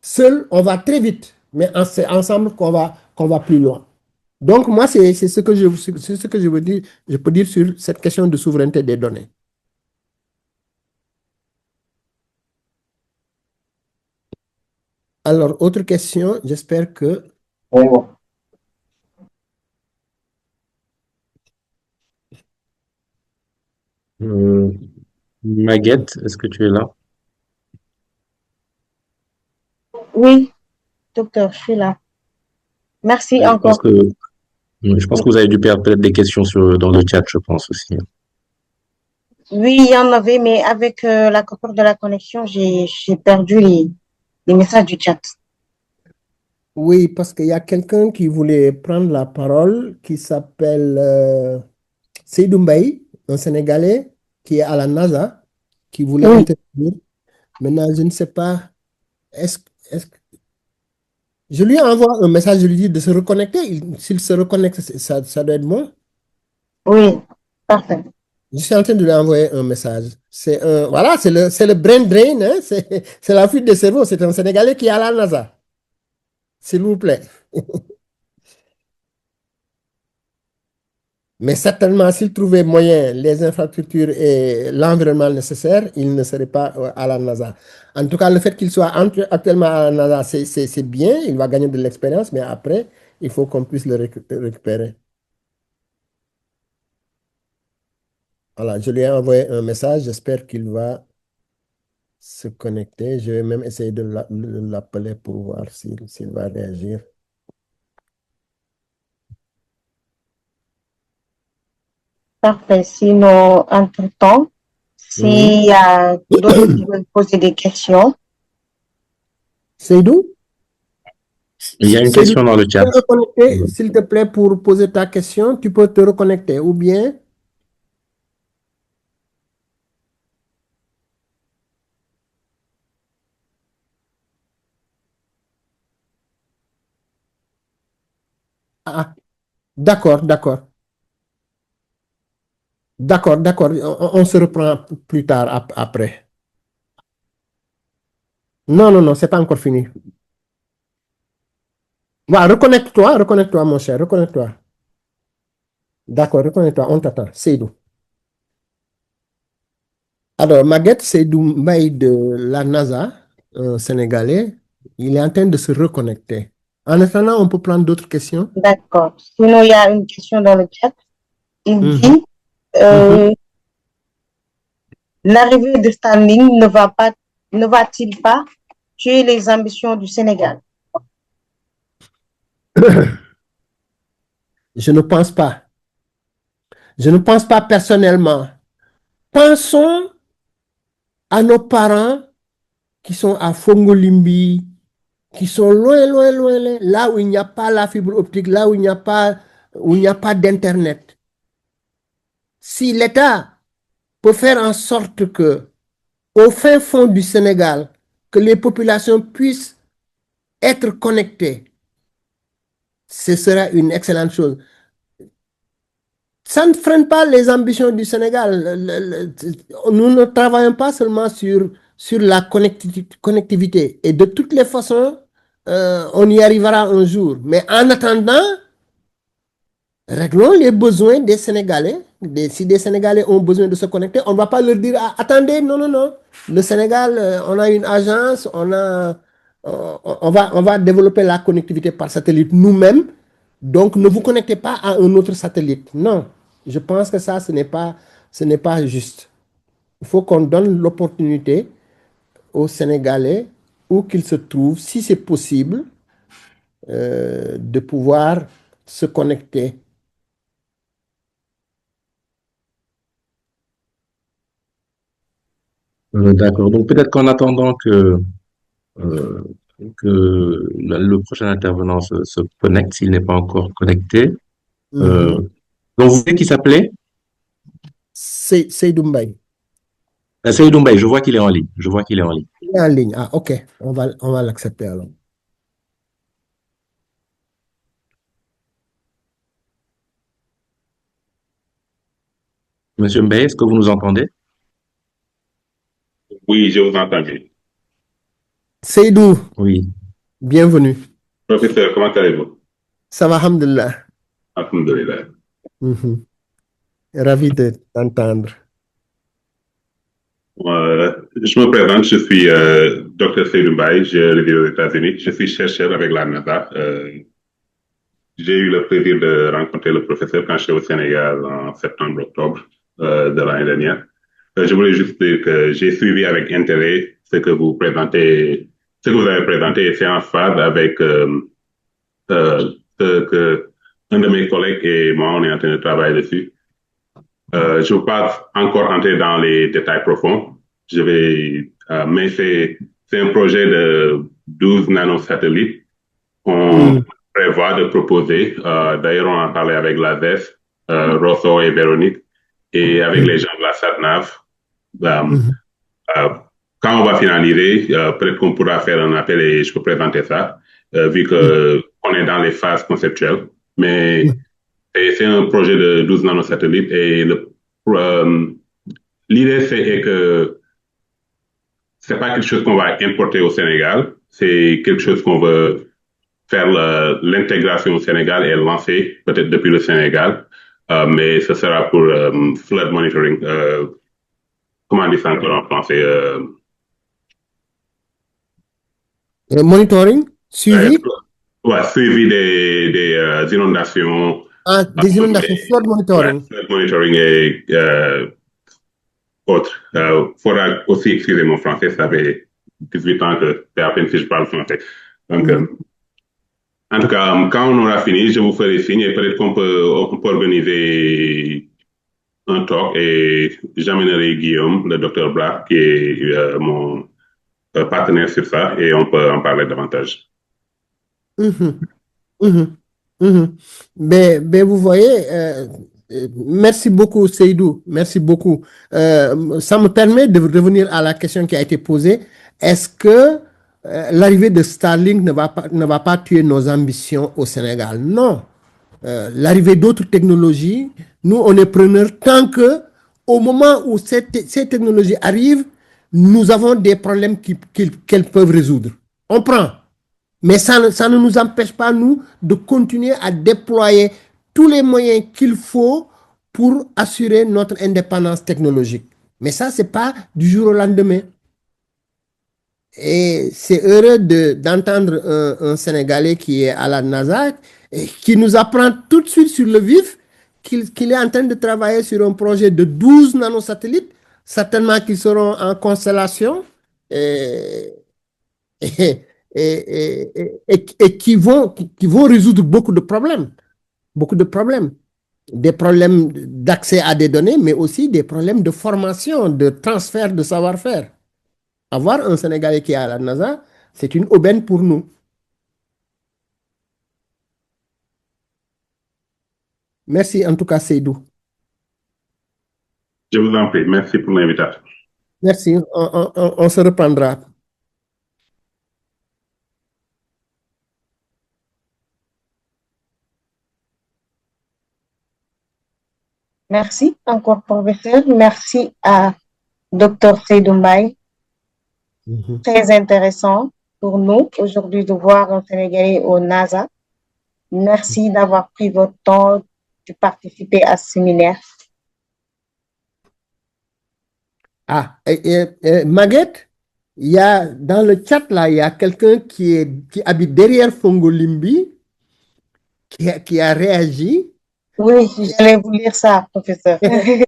B: Seul, on va très vite, mais c'est ensemble qu'on va plus loin. Donc, moi, c'est ce que je veux dire, je peux dire sur cette question de souveraineté des données. Alors, autre question, j'espère que...
C: Maguette, est-ce que tu es là?
A: Oui, docteur, je suis là. Merci
C: Je pense
A: encore.
C: que vous avez dû perdre peut-être des questions dans le chat, je pense aussi.
A: Oui, il y en avait, mais avec la coupure de la connexion, j'ai perdu les messages du chat.
B: Oui, parce qu'il y a quelqu'un qui voulait prendre la parole, qui s'appelle Seydou Mbaye, un Sénégalais qui est à la NASA, qui voulait
A: Oui,
B: intervenir. Maintenant, je ne sais pas, est-ce, est-ce que... Je lui envoie un message, je lui dis de se reconnecter. S'il se reconnecte, ça doit être bon.
A: oui, parfait.
B: Je suis en train de lui envoyer un message. Voilà, c'est le brain drain, hein, c'est la fuite des cerveaux. C'est un Sénégalais qui est à la NASA. S'il vous plaît. Mais certainement, s'il trouvait moyen, les infrastructures et l'environnement nécessaire, il ne serait pas à la NASA. En tout cas, le fait qu'il soit actuellement à la NASA, c'est bien, il va gagner de l'expérience, mais après, il faut qu'on puisse le récupérer. Voilà, je lui ai envoyé un message, j'espère qu'il va se connecter. Je vais même essayer de l'appeler pour voir s'il va réagir.
A: Parfait. Sinon, entre-temps,
B: Oui.
A: s'il y a d'autres qui veulent poser des questions,
B: Seydou?
C: Il y a une
B: Seydou,
C: question dans le
B: tu
C: chat.
B: peux te reconnecter, s'il te plaît, pour poser ta question, tu peux te reconnecter ou bien... Ah, d'accord, d'accord. D'accord, d'accord. On se reprend plus tard après. Non, non, non, c'est pas encore fini. Voilà, reconnecte-toi, mon cher, reconnecte-toi. D'accord, reconnecte-toi, on t'attend. Seydou. Alors, Maguette Seydou Mbaye de la NASA, un Sénégalais, il est en train de se reconnecter. En attendant, on peut prendre d'autres questions.
A: d'accord. Sinon, il y a une question dans le chat. Il
B: Mhm,
A: dit,
B: mhm.
A: l'arrivée de Starlink ne va-t-il pas tuer les ambitions du Sénégal?
B: Je ne pense pas. Je ne pense pas personnellement. Pensons à nos parents qui sont à Fongolimbi, qui sont loin, loin, loin, loin, là où il n'y a pas la fibre optique, là où il n'y a pas d'Internet. Si l'État peut faire en sorte que, au fin fond du Sénégal, que les populations puissent être connectées, ce sera une excellente chose. Ça ne freine pas les ambitions du Sénégal. Nous ne travaillons pas seulement sur la connectivité. Et de toutes les façons, on y arrivera un jour. Mais en attendant, Réglons les besoins des Sénégalais. Si des Sénégalais ont besoin de se connecter, on ne va pas leur dire, ah, attendez, non, non, non. Le Sénégal, on a une agence, on va développer la connectivité par satellite nous-mêmes. Donc, ne vous connectez pas à un autre satellite. Non, je pense que ça, ce n'est pas juste. Il faut qu'on donne l'opportunité aux Sénégalais, où qu'ils se trouvent, si c'est possible, de pouvoir se connecter.
C: D'accord. Donc peut-être qu'en attendant euh, que le prochain intervenant se connecte, s'il n'est pas encore connecté. Euh,
B: Mhm.
C: donc vous savez qui s'appelait?
B: Seydou Mbaye.
C: Seydou Mbaye, je vois qu'il est en ligne. Je vois qu'il est en ligne.
B: Il est en ligne. Ah, ok. On va l'accepter alors.
C: Monsieur Mbaye, est-ce que vous nous entendez?
D: Oui, je vous entends bien.
B: Seydou,
C: Oui.
B: bienvenue.
D: Professeur, comment allez-vous?
B: Ça va, alhamdulillah.
D: Alhamdulillah.
B: Mhm. Ravi de t'entendre.
D: Je me présente, je suis Dr Seydou Mbaye, je réside aux États-Unis. Je suis chercheur avec la NASA. J'ai eu le plaisir de rencontrer le professeur quand j'étais au Sénégal en septembre-octobre de l'année dernière. Je voulais juste dire que j'ai suivi avec intérêt ce que vous présentez, ce que vous avez présenté, et c'est en phase avec ce que un de mes collègues et moi, on est en train de travailler dessus. Je ne veux pas encore entrer dans les détails profonds. Mais c'est un projet de 12 nanosatellites qu'on prévoit de proposer. D'ailleurs, on en parlait avec la DES, Rosso et Véronique, et avec les gens de la SATNAV. Euh, Quand on va finaliser, peut-être qu'on pourra faire un appel et je peux présenter ça, vu qu'on est dans les phases conceptuelles. Mais c'est un projet de 12 nanosatellites et l'idée, c'est que c'est pas quelque chose qu'on va importer au Sénégal, c'est quelque chose qu'on veut faire l'intégration au Sénégal et lancer peut-être depuis le Sénégal, mais ce sera pour flood monitoring. Comment on dit ça encore en français?
B: Monitoring, suivi,
D: Ouais, suivi des inondations.
B: des inondations, flood
D: Ouais,
B: monitoring.
D: flood monitoring et autres. Faudra aussi excuser mon français, ça fait 18 ans que c'est à peine si je parle français. Donc, en tout cas, quand on aura fini, je vous ferai signe et peut-être on peut organiser un talk et j'amènerai Guillaume, le docteur Black, qui est mon partenaire sur ça, et on peut en parler davantage.
B: Mhm. Mhm. Mhm. Ben, vous voyez, merci beaucoup, Seydou. Merci beaucoup. Ça me permet de revenir à la question qui a été posée. Est-ce que l'arrivée de Starlink ne va pas tuer nos ambitions au Sénégal? Non. L'arrivée d'autres technologies, nous, on est preneurs tant que, au moment où ces technologies arrivent, nous avons des problèmes qu'elles peuvent résoudre. On prend. Mais ça ne nous empêche pas, nous, de continuer à déployer tous les moyens qu'il faut pour assurer notre indépendance technologique. Mais ça, ce n'est pas du jour au lendemain. Et c'est heureux d'entendre un Sénégalais qui est à la NASA et qui nous apprend tout de suite sur le vif qu'il est en train de travailler sur un projet de 12 nanosatellites, certainement qui seront en constellation et, et, et qui vont résoudre beaucoup de problèmes. Beaucoup de problèmes. Des problèmes d'accès à des données, mais aussi des problèmes de formation, de transfert de savoir-faire. Avoir un Sénégalais qui est à la NASA, c'est une aubaine pour nous. Merci en tout cas, Seydou.
D: Je vous en prie. Merci pour l'invitation.
B: Merci. On se reprendra.
A: Merci encore, professeur. Merci à Dr Seydou Mbaye. Très intéressant pour nous aujourd'hui de voir un Sénégalais au NASA. Merci d'avoir pris votre temps tu participé à ce séminaire?
B: Ah, Maguette, il y a dans le chat là, il y a quelqu'un qui habite derrière Fongolimbi qui a réagi.
A: Oui, j'allais vous lire ça, professeur.
B: Il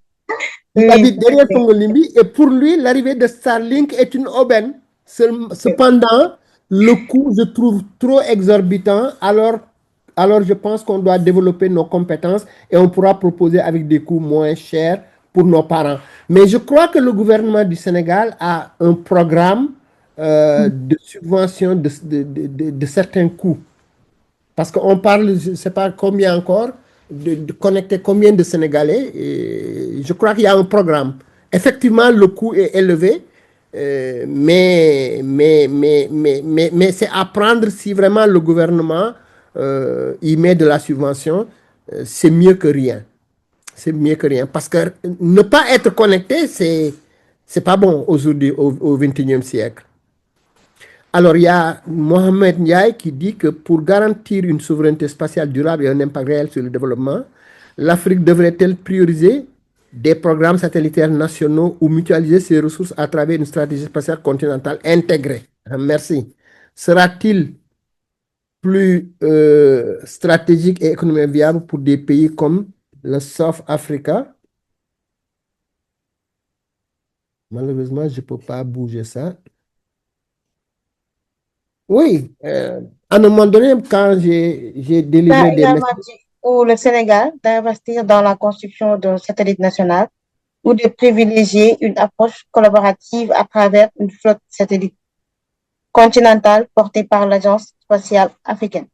A: Oui,
B: habite derrière Fongolimbi et pour lui, l'arrivée de Starlink est une aubaine. Cependant, le coût, je trouve trop exorbitant. Alors je pense qu'on doit développer nos compétences et on pourra proposer avec des coûts moins chers pour nos parents. Mais je crois que le gouvernement du Sénégal a un programme de subvention de certains coûts. Parce qu'on parle, je ne sais pas combien encore, de connecter combien de Sénégalais. Et je crois qu'il y a un programme. Effectivement, le coût est élevé, mais c'est à prendre si vraiment le gouvernement y met de la subvention. C'est mieux que rien. C'est mieux que rien. Parce que ne pas être connecté, c'est pas bon aujourd'hui, au XXIe siècle. Alors, il y a Mohamed Ndiaye qui dit que pour garantir une souveraineté spatiale durable et un impact réel sur le développement, l'Afrique devrait-elle prioriser des programmes satellitaires nationaux ou mutualiser ses ressources à travers une stratégie spatiale continentale intégrée? Merci. Sera-t-il plus stratégique et économiquement viable pour des pays comme le South Africa? Malheureusement, je ne peux pas bouger ça. Oui, à un moment donné, quand j'ai délivré des messages,
A: pour le Sénégal d'investir dans la construction d'un satellite national ou de privilégier une approche collaborative à travers une flotte satellite continentale portée par l'Agence spatiale africaine.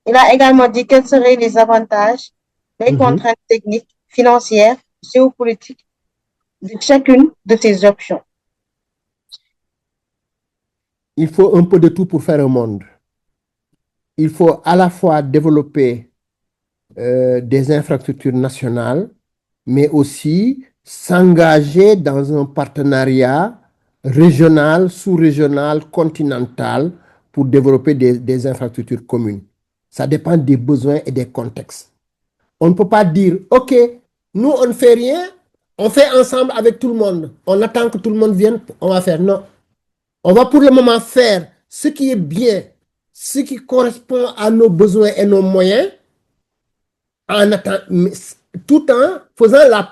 A: Il a également dit quels seraient les avantages, les contraintes techniques, financières, géopolitiques de chacune de ces options.
B: il faut un peu de tout pour faire un monde. Il faut à la fois développer des infrastructures nationales, mais aussi s'engager dans un partenariat régional, sous-régional, continental pour développer des infrastructures communes. Ça dépend des besoins et des contextes. On ne peut pas dire, OK, nous, on ne fait rien, on fait ensemble avec tout le monde. On attend que tout le monde vienne, on va faire. Non. On va pour le moment faire ce qui est bien, ce qui correspond à nos besoins et nos moyens, tout en faisant la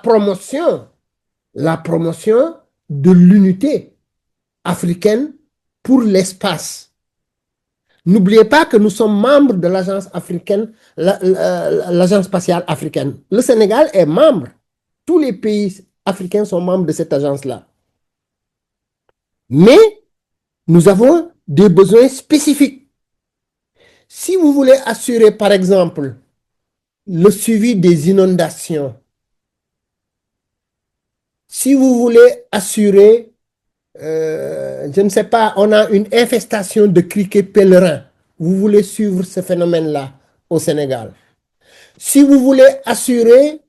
B: promotion de l'unité africaine pour l'espace. N'oubliez pas que nous sommes membres de l'agence africaine, l'agence spatiale africaine. Le Sénégal est membre. Tous les pays africains sont membres de cette agence-là. Mais nous avons des besoins spécifiques. Si vous voulez assurer, par exemple, le suivi des inondations, si vous voulez assurer, je ne sais pas, on a une infestation de criquets pèlerins, vous voulez suivre ce phénomène-là au Sénégal. Si vous voulez assurer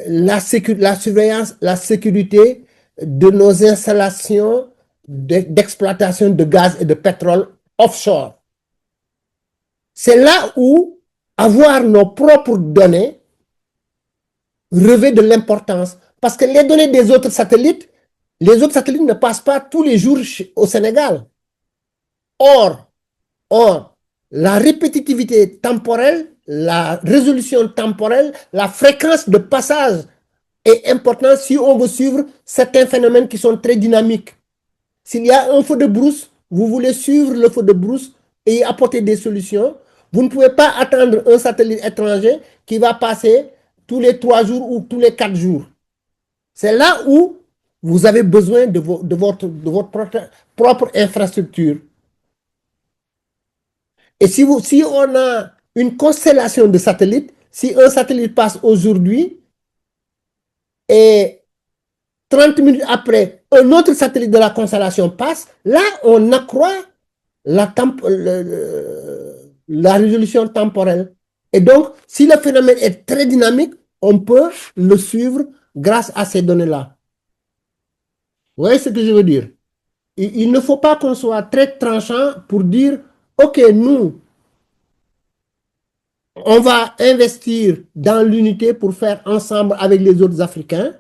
B: la surveillance, la sécurité de nos installations d'exploitation de gaz et de pétrole offshore, c'est là où avoir nos propres données revêt de l'importance. Parce que les données des autres satellites ne passent pas tous les jours au Sénégal. Or, la répétitivité temporelle, la résolution temporelle, la fréquence de passage est importante si on veut suivre certains phénomènes qui sont très dynamiques. S'il y a un feu de brousse, vous voulez suivre le feu de brousse et y apporter des solutions. Vous ne pouvez pas attendre un satellite étranger qui va passer tous les 3 jours ou tous les 4 jours. C'est là où vous avez besoin de votre propre infrastructure. Et si on a une constellation de satellites, si un satellite passe aujourd'hui et 30 minutes après, un autre satellite de la constellation passe, là, on accroît la résolution temporelle. Et donc, si le phénomène est très dynamique, on peut le suivre grâce à ces données-là. Vous voyez ce que je veux dire? Il ne faut pas qu'on soit très tranchant pour dire, OK, nous, on va investir dans l'unité pour faire ensemble avec les autres Africains.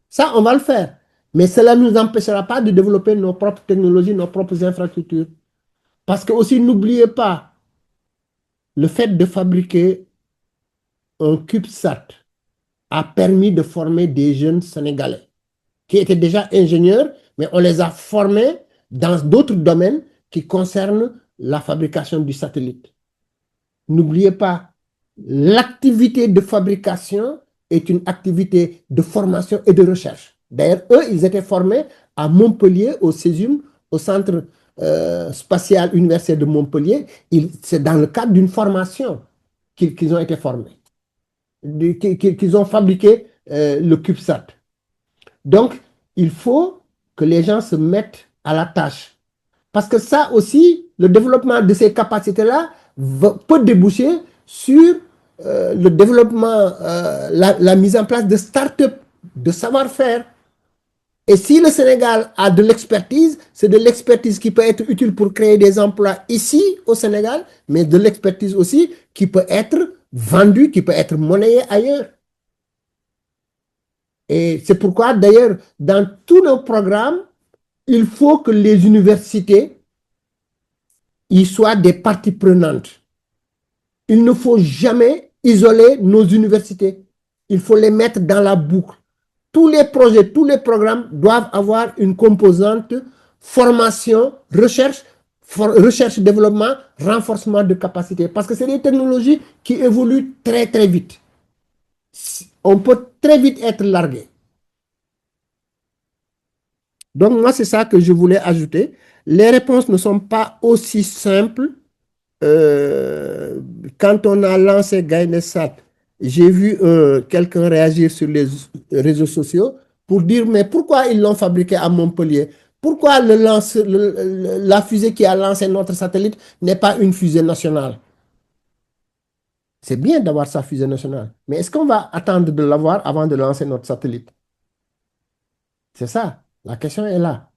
B: Ça, on va le faire. Mais cela ne nous empêchera pas de développer nos propres technologies, nos propres infrastructures. Parce que aussi, n'oubliez pas, le fait de fabriquer un CubeSat a permis de former des jeunes Sénégalais qui étaient déjà ingénieurs, mais on les a formés dans d'autres domaines qui concernent la fabrication du satellite. N'oubliez pas, l'activité de fabrication est une activité de formation et de recherche. D'ailleurs, eux, ils étaient formés à Montpellier, au CESUM, au Centre spatial universitaire de Montpellier. C'est dans le cadre d'une formation qu'ils ont été formés, qu'ils ont fabriqué le CubeSat. Donc, il faut que les gens se mettent à la tâche. Parce que ça aussi, le développement de ces capacités-là peut déboucher sur le développement, la mise en place de start-up, de savoir-faire. Et si le Sénégal a de l'expertise, c'est de l'expertise qui peut être utile pour créer des emplois ici au Sénégal, mais de l'expertise aussi qui peut être vendue, qui peut être monnayée ailleurs. Et c'est pourquoi, d'ailleurs, dans tous nos programmes, il faut que les universités y soient des parties prenantes. Il ne faut jamais isoler nos universités. Il faut les mettre dans la boucle. Tous les projets, tous les programmes doivent avoir une composante formation, recherche, développement, renforcement de capacité. Parce que c'est des technologies qui évoluent très, très vite. On peut très vite être largué. Donc, moi, c'est ça que je voulais ajouter. Les réponses ne sont pas aussi simples. Quand on a lancé Gainesat, j'ai vu quelqu'un réagir sur les réseaux sociaux pour dire, mais pourquoi ils l'ont fabriqué à Montpellier? Pourquoi la fusée qui a lancé notre satellite n'est pas une fusée nationale? C'est bien d'avoir sa fusée nationale, mais est-ce qu'on va attendre de l'avoir avant de lancer notre satellite? C'est ça, la question est là.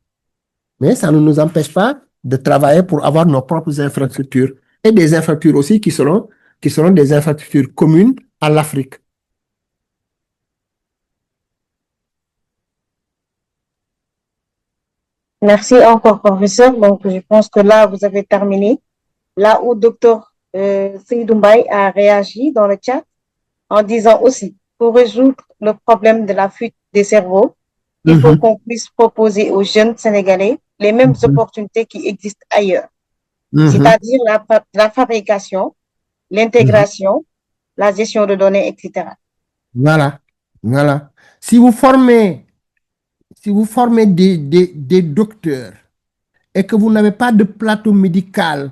B: Mais ça ne nous empêche pas de travailler pour avoir nos propres infrastructures et des infrastructures aussi qui seront des infrastructures communes à l'Afrique.
A: Merci encore, professeur. Donc, je pense que là, vous avez terminé. Là où docteur Seydou Mbaye a réagi dans le chat en disant aussi, pour résoudre le problème de la fuite des cerveaux, il faut qu'on puisse proposer aux jeunes Sénégalais les mêmes opportunités qui existent ailleurs, c'est-à-dire la fabrication, l'intégration, la gestion de données, etc.
B: Voilà, voilà. Si vous formez des docteurs et que vous n'avez pas de plateau médical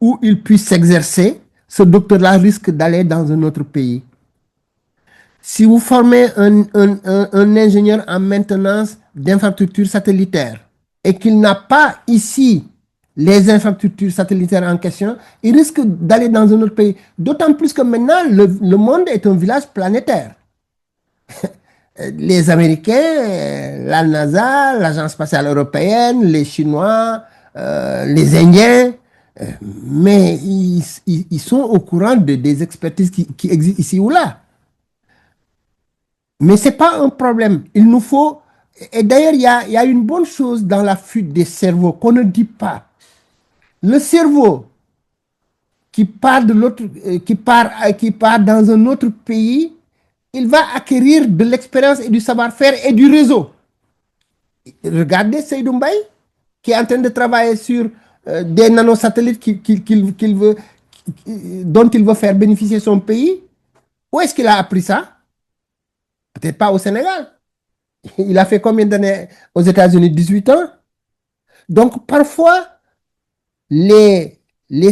B: où ils puissent s'exercer, ce docteur-là risque d'aller dans un autre pays. Si vous formez un ingénieur en maintenance d'infrastructures satellitaires et qu'il n'a pas ici les infrastructures satellitaires en question, il risque d'aller dans un autre pays. D'autant plus que maintenant, le monde est un village planétaire. Les Américains, la NASA, l'Agence spatiale européenne, les Chinois, les Indiens, mais ils sont au courant des expertises qui existent ici ou là. Mais ce n'est pas un problème. Il nous faut... Et d'ailleurs, il y a une bonne chose dans la fuite des cerveaux qu'on ne dit pas. Le cerveau qui part dans un autre pays, il va acquérir de l'expérience et du savoir-faire et du réseau. Regardez Seydou Mbaye, qui est en train de travailler sur des nanosatellites dont il veut faire bénéficier son pays. Où est-ce qu'il a appris ça? Peut-être pas au Sénégal. Il a fait combien d'années aux États-Unis? 18 ans. Donc, parfois, les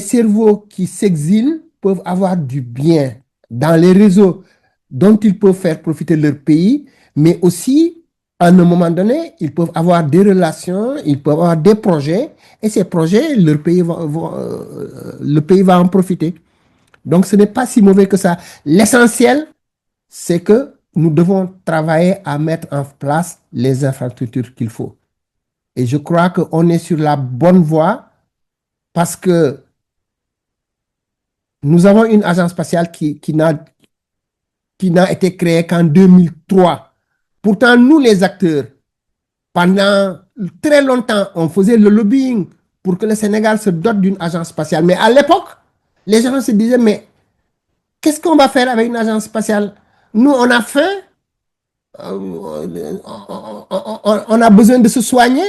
B: cerveaux qui s'exilent peuvent avoir du bien dans les réseaux dont ils peuvent faire profiter leur pays, mais aussi, à un moment donné, ils peuvent avoir des relations, ils peuvent avoir des projets, et ces projets, le pays va en profiter. Donc, ce n'est pas si mauvais que ça. L'essentiel, c'est que nous devons travailler à mettre en place les infrastructures qu'il faut. Et je crois qu'on est sur la bonne voie parce que Nous avons une agence spatiale qui n'a été créée qu'en 2003. Pourtant, nous, les acteurs, pendant très longtemps, on faisait le lobbying pour que le Sénégal se dote d'une agence spatiale. Mais à l'époque, les gens se disaient, mais qu'est-ce qu'on va faire avec une agence spatiale? Nous, on a faim, on a besoin de se soigner.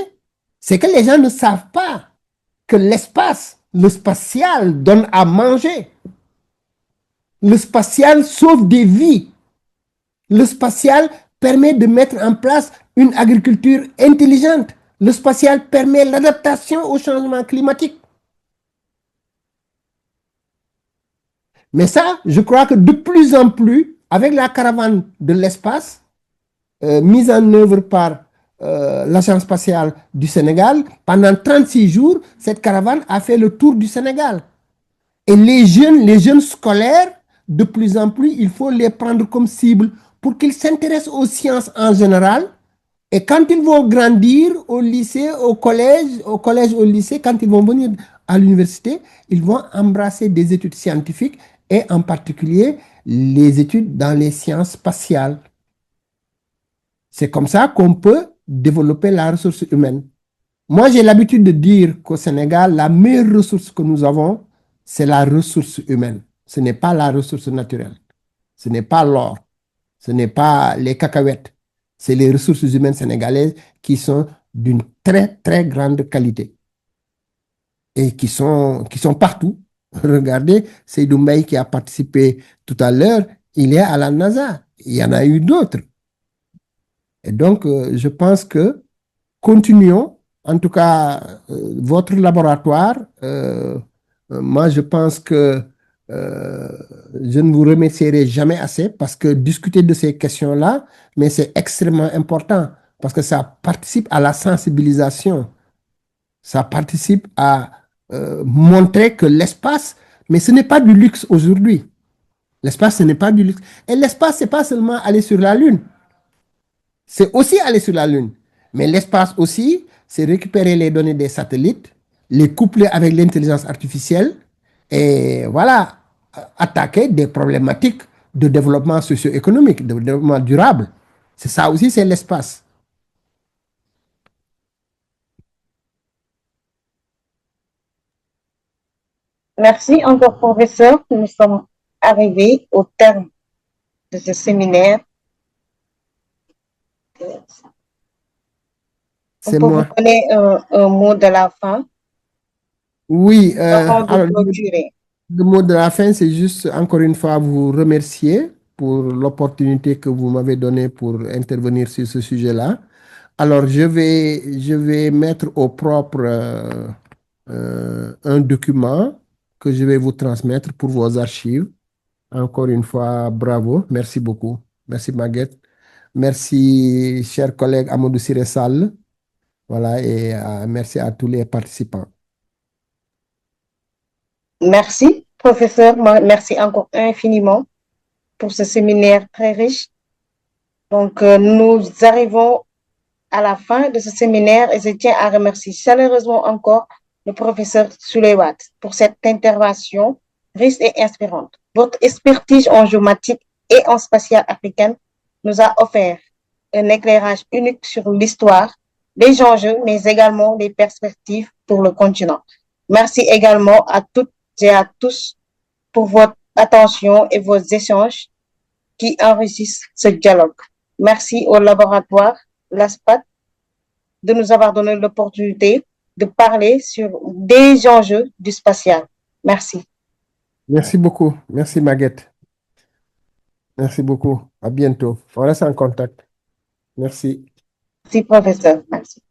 B: C'est que les gens ne savent pas que l'espace, le spatial donne à manger. Le spatial sauve des vies. Le spatial permet de mettre en place une agriculture intelligente. Le spatial permet l'adaptation au changement climatique. Mais ça, je crois que de plus en plus, avec la caravane de l'espace, mise en œuvre par l'Agence spatiale du Sénégal, pendant 36 jours, cette caravane a fait le tour du Sénégal. Et les jeunes scolaires, de plus en plus, il faut les prendre comme cible pour qu'ils s'intéressent aux sciences en général. Et quand ils vont grandir au lycée, au collège, au lycée, quand ils vont venir à l'université, ils vont embrasser des études scientifiques et en particulier les études dans les sciences spatiales. C'est comme ça qu'on peut développer la ressource humaine. Moi, j'ai l'habitude de dire qu'au Sénégal, la meilleure ressource que nous avons, c'est la ressource humaine. Ce n'est pas la ressource naturelle. Ce n'est pas l'or. Ce n'est pas les cacahuètes. C'est les ressources humaines sénégalaises qui sont d'une très, très grande qualité et qui sont partout. Regardez, Seydou Mbaye qui a participé tout à l'heure, il est à la NASA. Il y en a eu d'autres. Et donc, je pense que continuons. En tout cas, votre laboratoire, moi, je pense que je ne vous remercierai jamais assez parce que discuter de ces questions-là, mais c'est extrêmement important parce que ça participe à la sensibilisation. Ça participe à montrer que l'espace, mais ce n'est pas du luxe aujourd'hui. L'espace, ce n'est pas du luxe. Et l'espace, ce n'est pas seulement aller sur la Lune. C'est aussi aller sur la Lune. Mais l'espace aussi, c'est récupérer les données des satellites, les coupler avec l'intelligence artificielle et voilà, attaquer des problématiques de développement socio-économique, de développement durable. C'est ça aussi, c'est l'espace.
A: Merci encore, professeur. Nous sommes arrivés au terme de ce séminaire.
B: C'est
A: On peut
B: moi.
A: vous donner un mot de la fin
B: Oui,
A: avant de
B: alors
A: clôturer.
B: le mot de la fin, c'est juste encore une fois vous remercier pour l'opportunité que vous m'avez donnée pour intervenir sur ce sujet-là. Alors, je vais mettre au propre un document que je vais vous transmettre pour vos archives. Encore une fois, bravo. Merci beaucoup. Merci, Maguette. Merci, cher collègue Amadou Siré-Sall. Voilà, et merci à tous les participants.
A: Merci, professeur. Merci encore infiniment pour ce séminaire très riche. Donc, nous arrivons à la fin de ce séminaire et je tiens à remercier chaleureusement encore le professeur Souleywatt pour cette intervention riche et inspirante. Votre expertise en géomatique et en spatiale africaine nous a offert un éclairage unique sur l'histoire, les enjeux, mais également les perspectives pour le continent. Merci également à toutes et à tous pour votre attention et vos échanges qui enrichissent ce dialogue. Merci au laboratoire LASPAT de nous avoir donné l'opportunité de parler sur des enjeux du spatial. Merci.
B: Merci beaucoup. Merci, Maguette. Merci beaucoup. À bientôt. On reste en contact. Merci.
A: Merci, professeur. Merci.